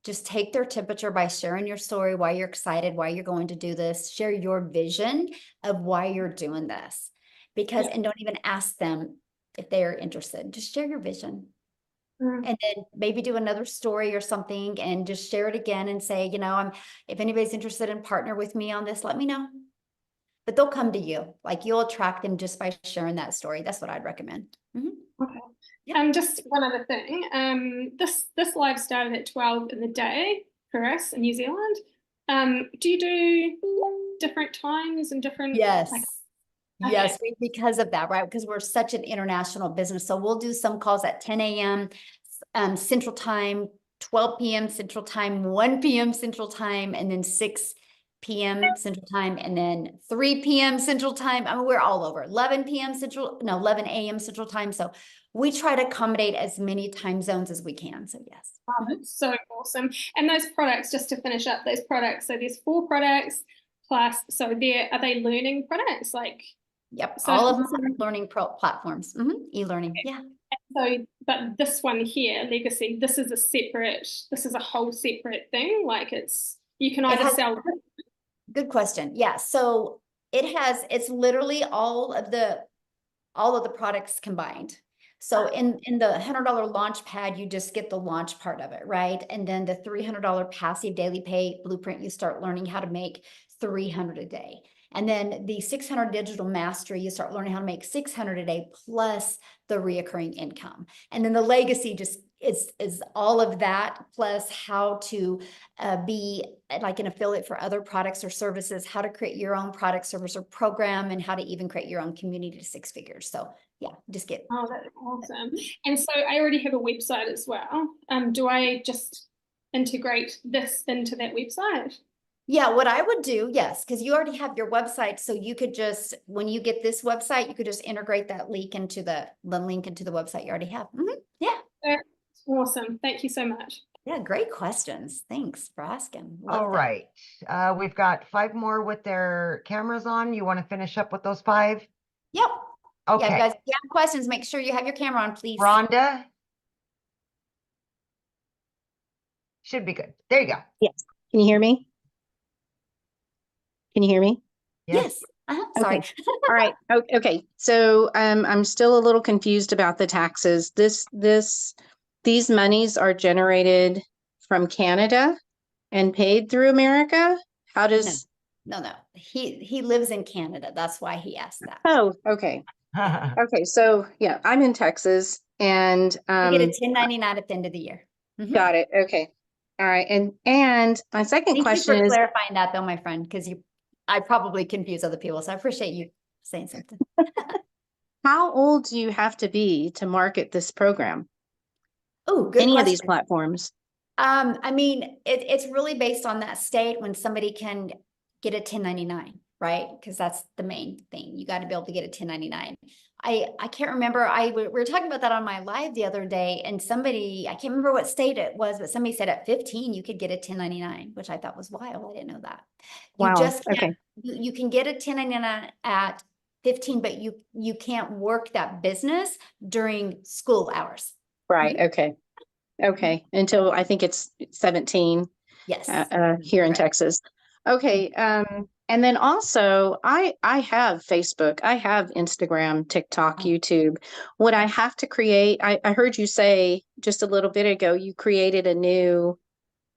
A: just take their temperature by sharing your story, why you're excited, why you're going to do this, share your vision of why you're doing this, and don't even ask them if they're interested. Just share your vision. And then maybe do another story or something and just share it again and say, if anybody's interested in partner with me on this, let me know. But they'll come to you. Like, you'll attract them just by sharing that story. That's what I'd recommend.
T: Okay. Just one other thing. This live started at 12 in the day for us in New Zealand. Do you do different times and different?
A: Yes. Yes, because of that, right? Because we're such an international business. So we'll do some calls at 10 a.m. Central Time, 12 p.m. Central Time, 1 p.m. Central Time, and then 6 p.m. Central Time, and then 3 p.m. Central Time. I mean, we're all over. 11 p.m. Central, no, 11 a.m. Central Time. So we try to accommodate as many time zones as we can. So yes.
T: Oh, that's so awesome. And those products, just to finish up, those products, so there's 4 products plus, so are they learning products? Like,
A: yep,
T: so
A: all of them are learning platforms, e-learning, yeah.
T: So, but this one here, Legacy, this is a whole separate thing. Like you can either sell.
A: Good question. Yeah, so it's literally all of the products combined. So in the $100 launch pad, you just get the launch part of it, right? And then the $300 passive daily pay blueprint, you start learning how to make 300 a day. And then the 600 digital mastery, you start learning how to make 600 a day plus the reoccurring income. And then the legacy just is all of that plus how to be like an affiliate for other products or services, how to create your own product, service, or program, and how to even create your own community to 6 figures. So yeah, just get.
T: Oh, that's awesome. And so I already have a website as well. Do I just integrate this into that website?
A: Yeah, what I would do, yes, because you already have your website. So you could just, when you get this website, you could just integrate that link into the link into the website you already have. Yeah.
T: That's awesome. Thank you so much.
A: Yeah, great questions. Thanks for asking.
B: All right. We've got 5 more with their cameras on. You want to finish up with those 5?
A: Yep.
B: Okay.
A: Yeah, guys, if you have questions, make sure you have your camera on, please.
B: Rhonda? Should be good. There you go.
U: Yes. Can you hear me? Can you hear me?
A: Yes. Sorry.
U: Okay. All right. Okay. So I'm still a little confused about the taxes. These monies are generated from Canada and paid through America. How does?
A: No. He lives in Canada. That's why he asked that.
U: Oh, okay. Okay. So yeah, I'm in Texas, and
A: you get a 1099 at the end of the year.
U: Got it. Okay. All right. And my second question
A: Thank you
U: is
A: for clarifying that, though, my friend, because I probably confuse other people. So I appreciate you saying something.
U: how old do you have to be to market this program?
A: Oh, good
U: Any
A: question.
U: of these platforms?
A: I mean, it's really based on that state when somebody can get a 1099, right? Because that's the main thing. You got to be able to get a 1099. I can't remember. We were talking about that on my live the other day, and somebody, I can't remember what state it was, but somebody said at 15 you could get a 1099, which I thought was wild. I didn't know that. You
U: Wow.
A: just can't,
U: Okay.
A: you can get a 1099 at 15, but you can't work that business during school hours.
U: Right. Okay. Okay. Until I think it's 17.
A: Yes.
U: Here in Texas. Okay. And then also I have Facebook, I have Instagram, TikTok, YouTube. Would I have to create, I heard you say just a little bit ago, you created a new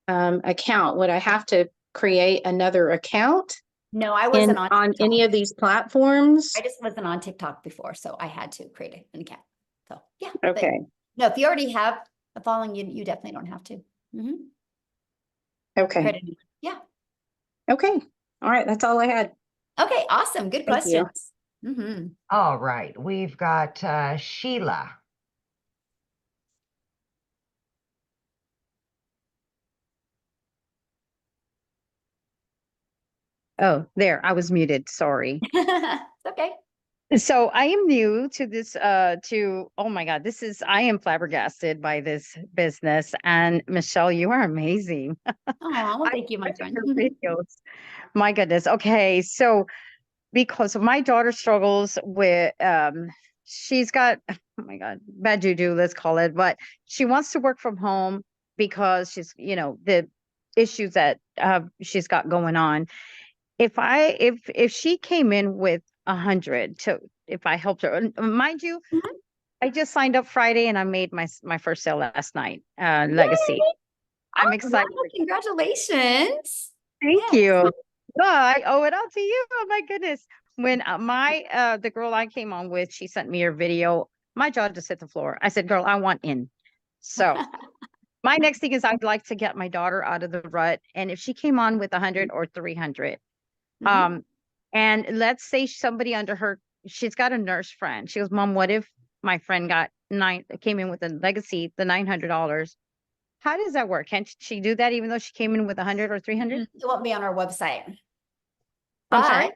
U: account. Would I have to create another account?
A: No, I wasn't
U: on any of these platforms.
A: I just wasn't on TikTok before, so I had to create an account. So yeah.
U: Okay.
A: No, if you already have a following, you definitely don't have to.
U: Okay.
A: Yeah.
U: Okay. All right. That's all I had.
A: Okay. Awesome. Good
U: Thank you.
A: questions.
B: All right. We've got Sheila.
V: Oh, there, I was muted. Sorry.
A: Okay.
V: So I am new to this, oh my God, I am flabbergasted by this business. And Michelle, you are amazing.
A: Oh, thank you, my friend.
V: Your videos. My goodness. Okay. So because my daughter struggles with, she's got, oh my God, bad juju, let's call it, but she wants to work from home because she's, the issues that she's got going on. If she came in with 100 if I helped her, mind you, I just signed up Friday and I made my first sale last night, Legacy.
A: Yay!
V: I'm excited.
A: Wow, congratulations.
V: Thank you. No, I owe it all to you. Oh my goodness. When the girl I came on with, she sent me her video, my jaw just hit the floor. I said, girl, I want in. So my next thing is I'd like to get my daughter out of the rut. And if she came on with 100 or 300, and let's say somebody under her she's got a nurse friend. She goes, Mom, what if my friend came in with a legacy, the $900? How does that work? Can't she do that even though she came in with 100 or 300?
A: It won't be on our website.
V: I'm sorry?
A: But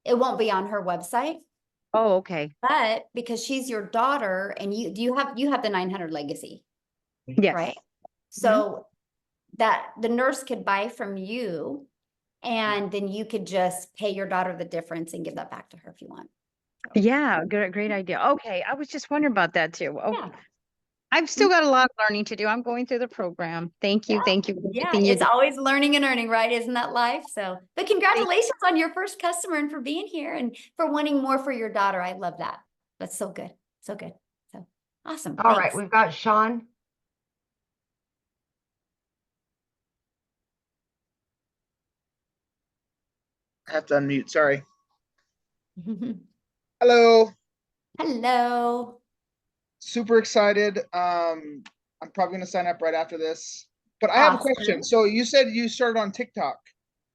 A: it won't be on her website.
V: Oh, okay.
A: But because she's your daughter and you have the 900 legacy,
V: Yes.
A: right? So that the nurse could buy from you, and then you could just pay your daughter the difference and give that back to her if you want.
V: Yeah, great idea. Okay, I was just wondering about that too. Oh,
A: Yeah.
V: I've still got a lot of learning to do. I'm going through the program. Thank you. Thank you for
A: Yeah,
V: everything you
A: it's
V: do.
A: always learning and earning, right? Isn't that life? So, but congratulations on your first customer and for being here and for wanting more for your daughter. I love that. That's so good. So good. So awesome.
B: All right,
A: Thanks.
B: we've got Sean.
C: I have to unmute, sorry. Hello.
A: Hello.
C: Super excited. I'm probably gonna sign up right after this. But I have a question. So you said you started on TikTok.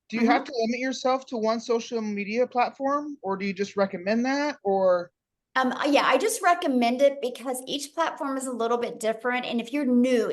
C: Do you have to limit yourself to one social media platform, or do you just recommend that? Or
A: Yeah, I just recommend it because each platform is a little bit different. And if you're new,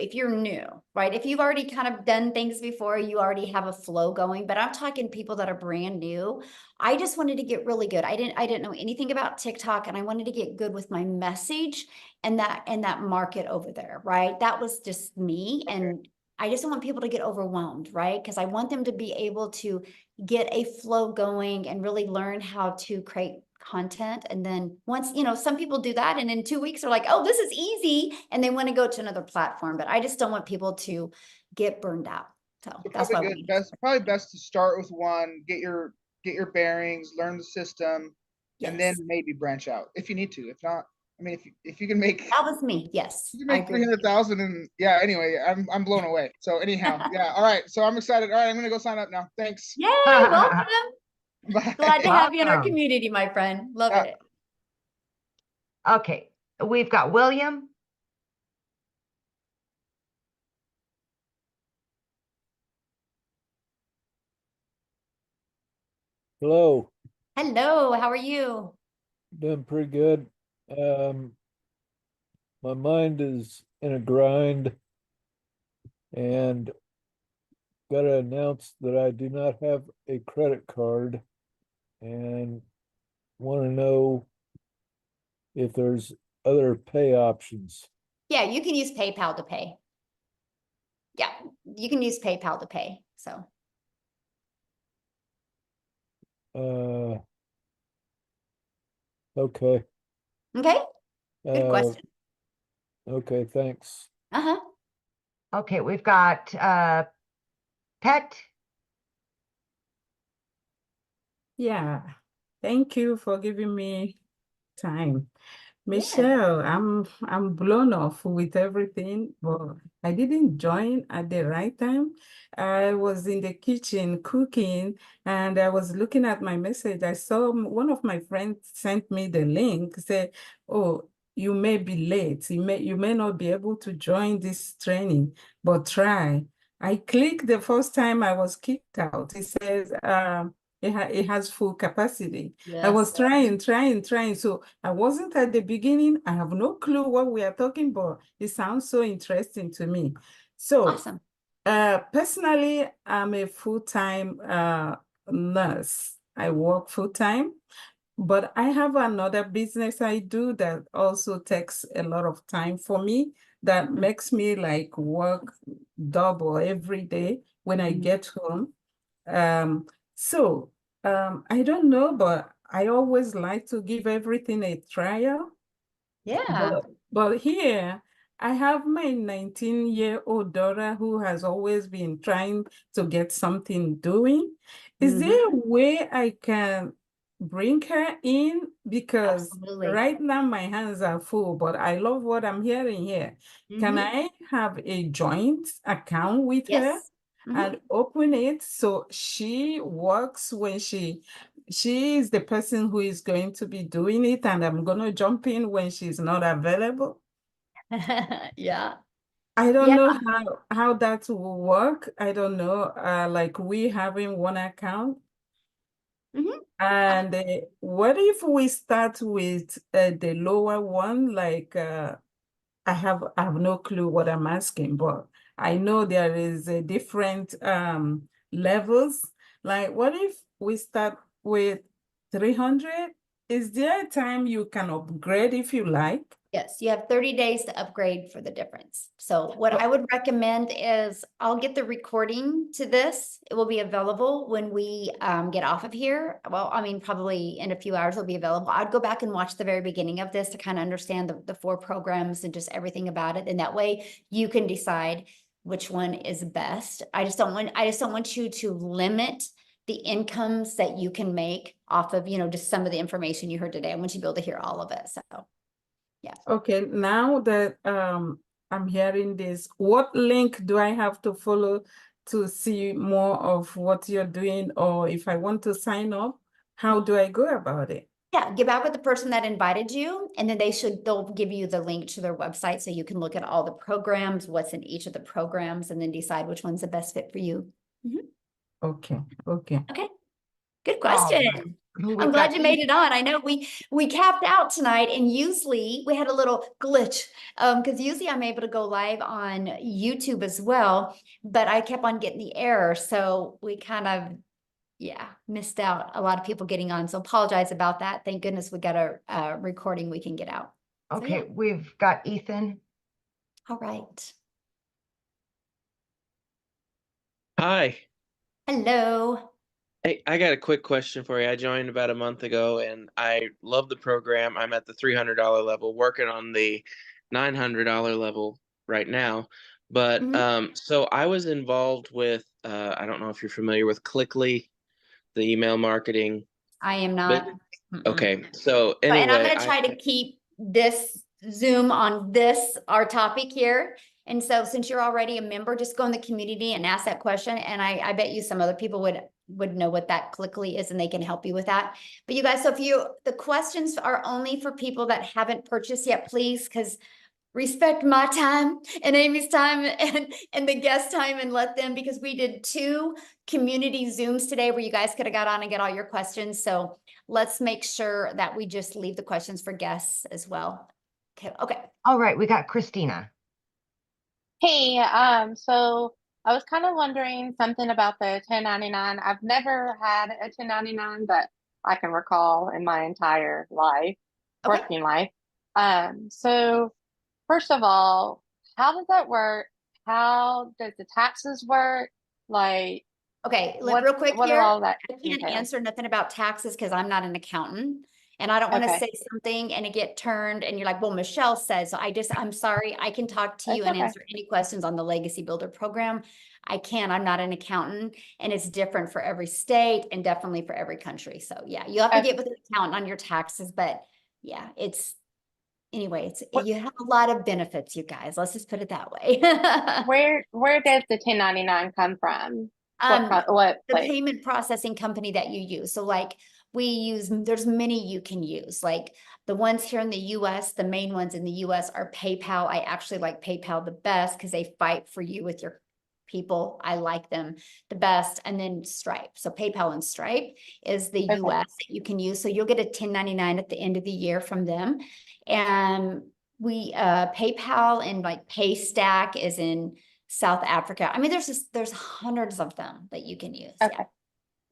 A: right? If you've already kind of done things before, you already have a flow going, but I'm talking people that are brand new. I just wanted to get really good. I didn't know anything about TikTok, and I wanted to get good with my message and that market over there, right? That was just me. And I just don't want people to get overwhelmed, right? Because I want them to be able to get a flow going and really learn how to create content. And then once, some people do that, and in 2 weeks are like, oh, this is easy, and they want to go to another platform. But I just don't want people to get burned out. So that's why
C: probably best to start with one, get your bearings, learn the system, and then maybe branch out if you need to. If not, I mean, if you can make
A: that was me, yes,
C: you can make 300,000, and yeah. Anyway, I'm blown away. So anyhow, yeah. All right. So I'm excited. All right, I'm gonna go sign up now. Thanks.
A: Yay! Welcome. Glad to have you in our
B: Awesome.
A: community, my friend. Love it.
B: Okay, we've got William.
D: Hello,
A: Hello, how are you?
D: doing pretty good. My mind is in a grind, and gotta announce that I do not have a credit card, and want to know if there's other pay options.
A: Yeah, you can use PayPal to pay. Yeah, you can use PayPal to pay. So
D: Okay.
A: okay, good question.
D: Okay, thanks.
B: Okay, we've got Pet.
W: Yeah, thank you for giving me time. Michelle, I'm blown off with everything, but I didn't join at the right time. I was in the kitchen cooking, and I was looking at my message. I saw one of my friends sent me the link, said, "Oh, you may be late. You may not be able to join this training, but try." I clicked the first time, I was kicked out. It says it has full capacity. I was trying. So I wasn't at the beginning. I have no clue what we are talking about. It sounds so interesting to me. So
A: awesome.
W: Personally, I'm a full-time nurse. I work full-time, but I have another business I do that also takes a lot of time for me, that makes me like work double every day when I get home. I don't know, but I always like to give everything a trial.
A: Yeah.
W: But here, I have my 19-year-old daughter who has always been trying to get something doing. Is there a way I can bring her in? Because right now my hands are full, but I love what I'm hearing here. Can I have a joint account with her and open it so she works when she is the person who is going to be doing it, and I'm going to jump in when she's not available?
A: Yeah.
W: I don't know how that will work. I don't know, like we having one account. And what if we start with the lower one? Like I have no clue what I'm asking, but I know there is a different levels. Like what if we start with 300? Is there a time you can upgrade if you like?
A: Yes, you have 30 days to upgrade for the difference. So what I would recommend is I'll get the recording to this. It will be available when we get off of here. Well, I mean, probably in a few hours it'll be available. I'd go back and watch the very beginning of this to kind of understand the 4 programs and just everything about it. And that way you can decide which one is best. I just don't want you to limit the incomes that you can make off of, just some of the information you heard today. I want you to be able to hear all of it. So yeah.
W: Okay, now that I'm hearing this, what link do I have to follow to see more of what you're doing? Or if I want to sign up, how do I go about it?
A: Yeah, get back with the person that invited you, and then they'll give you the link to their website so you can look at all the programs, what's in each of the programs, and then decide which one's the best fit for you.
W: Okay, okay.
A: Okay, good question.
B: Oh,
A: I'm glad you made it on. I know we capped out tonight, and usually we had a little glitch because usually I'm able to go live on YouTube as well, but I kept on getting the error, so we kind of missed out a lot of people getting on. So apologize about that. Thank goodness we got a recording we can get out.
B: Okay, we've got Ethan.
A: All right.
E: Hi.
A: Hello.
E: Hey, I got a quick question for you. I joined about a month ago and I love the program. I'm at the $300 level, working on the $900 level right now. But so I was involved with, I don't know if you're familiar with Clickly, the email marketing.
A: I am not.
E: Okay. So
A: And I'm
E: anyway,
A: going to try to keep this Zoom on our topic here. And so since you're already a member, just go in the community and ask that question. And I bet you some other people would know what that Clickly is and they can help you with that. But you guys, so the questions are only for people that haven't purchased yet, please, because respect my time and Amy's time and the guest time, and let them, because we did 2 community Zooms today where you guys could have got on and get all your questions. So let's make sure that we just leave the questions for guests as well. Okay.
B: All right, we got Christina.
F: Hey, so I was kind of wondering something about the 1099. I've never had a 1099 that I can recall in my entire life, working life. So first of all, how does that work? How does the taxes work? Like,
A: okay, real quick
F: what
A: here,
F: all that
A: I can't
F: entail?
A: answer nothing about taxes because I'm not an accountant. And I don't want to say something and it get turned and you're like, well, Michelle said, so I'm sorry. I can talk to you and answer any questions on the Legacy Builder program. I can, I'm not an accountant, and it's different for every state and definitely for every country. So yeah, you have to get with an accountant on your taxes, but yeah, anyway, you have a lot of benefits, you guys. Let's just put it that way.
F: Where does the 1099 come from?
A: The payment processing company that you use. So like there's many you can use. Like the ones here in the US, the main ones in the US are PayPal. I actually like PayPal the best because they fight for you with your people. I like them the best. And then Stripe. So PayPal and Stripe is the US that you can use. So you'll get a 1099 at the end of the year from them. And we PayPal and like PayStack is in South Africa. I mean, there's hundreds of them that you can use. Yeah.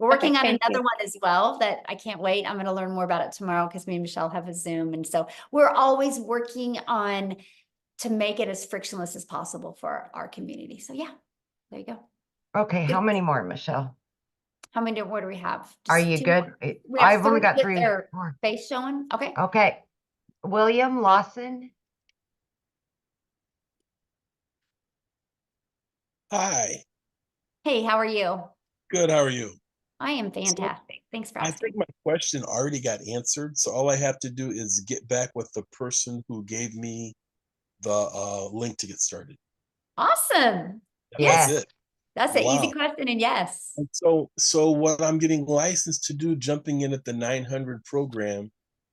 A: We're working on another one as well that I can't wait. I'm going to learn more about it tomorrow because me and Michelle have a Zoom. And so we're always working on to make it as frictionless as possible for our community. So yeah, there you go.
B: Okay, how many more, Michelle?
A: How many more do we have?
B: Are you good? I've only got 3 more.
A: Face showing. Okay.
B: Okay. William Lawson.
G: Hi.
A: Hey, how are you?
G: Good. How are you?
A: I am fantastic. Thanks for asking.
G: I think my question already got answered. So all I have to do is get back with the person who gave me the link to get started.
A: Awesome.
G: Yes. That's it.
A: That's an easy question, and yes.
G: And so what I'm getting licensed to do, jumping in at the 900 program,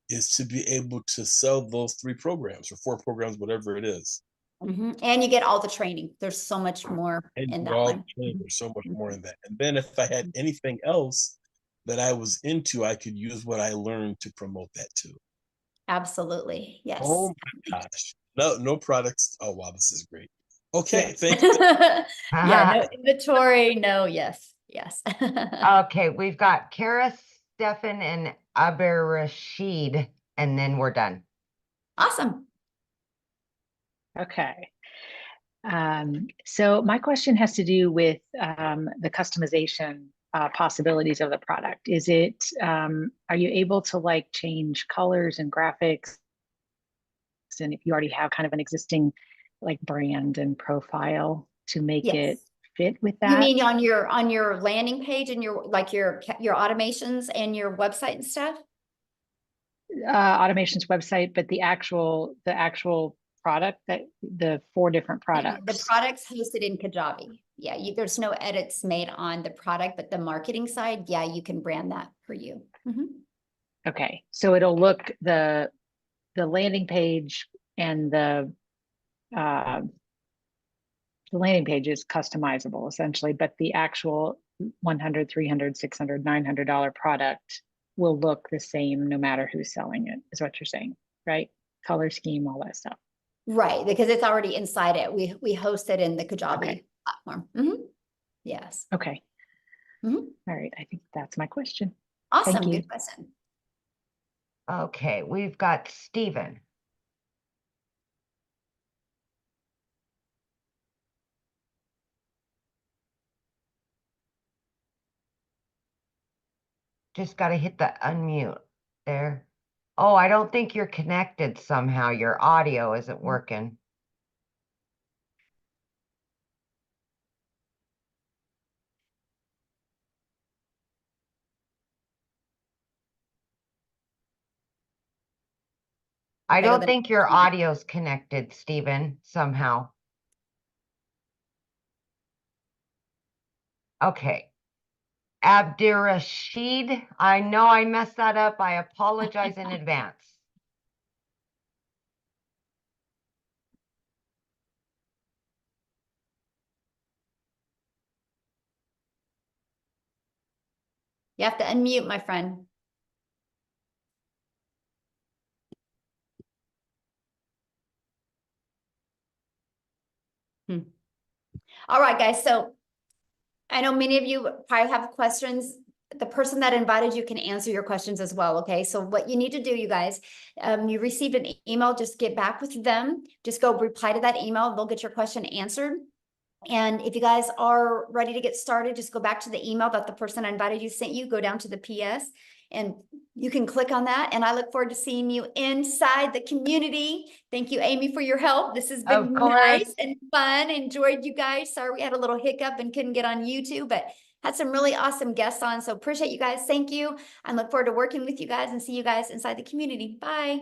G: is to be able to sell those 3 programs or 4 programs, whatever it is.
A: And you get all the training. There's so much more in that one.
G: There's so much more in that. And then if I had anything else that I was into, I could use what I learned to promote that too.
A: Absolutely. Yes.
G: Oh my gosh. No products. Oh wow, this is great. Okay,
A: Yes.
G: thank you.
A: Yeah, no inventory, no, yes, yes.
B: Okay, we've got Kara, Stefan, and Aber Rashid, and then we're done.
A: Awesome.
H: Okay. So my question has to do with the customization possibilities of the product. Is it, are you able to like change colors and graphics? And if you already have kind of an existing like brand and profile to make
A: Yes.
H: it fit with
A: You
H: that?
A: mean on your landing page and your like your automations and your website and stuff?
H: Automations website, but the actual product, that the 4 different
A: The
H: products.
A: product's hosted in Kajabi. Yeah, there's no edits made on the product, but the marketing side, yeah, you can brand that for you.
H: Okay, so it'll look the landing page and the landing page is customizable essentially, but the actual $100, $300, $600, $900 product will look the same no matter who's selling it, is what you're saying, right? Color scheme, all that stuff.
A: Right, because it's already inside it. We host it in the Kajabi platform. Yes.
H: Okay. All right, I think that's my question.
A: Awesome,
H: Thank you.
A: good question.
B: Okay, we've got Stephen. Just got to hit the unmute there. Oh, I don't think you're connected somehow. Your audio isn't working. I don't think your audio's connected, Stephen, somehow. Okay. Abdirashid, I know I messed that up. I apologize in advance.
A: You have to unmute, my friend. All right, guys. So I know many of you probably have questions. The person that invited you can answer your questions as well. Okay. So what you need to do, you guys, you received an email, just get back with them. Just go reply to that email. They'll get your question answered. And if you guys are ready to get started, just go back to the email that the person I invited you sent you, go down to the PS, and you can click on that. And I look forward to seeing you inside the community. Thank you, Amy, for your help. This has been nice and fun. Enjoyed you guys. Sorry we had a little hiccup and couldn't get on YouTube, but had some really awesome guests on. So appreciate you guys. Thank you. I look forward to working with you guys and see you guys inside the community. Bye.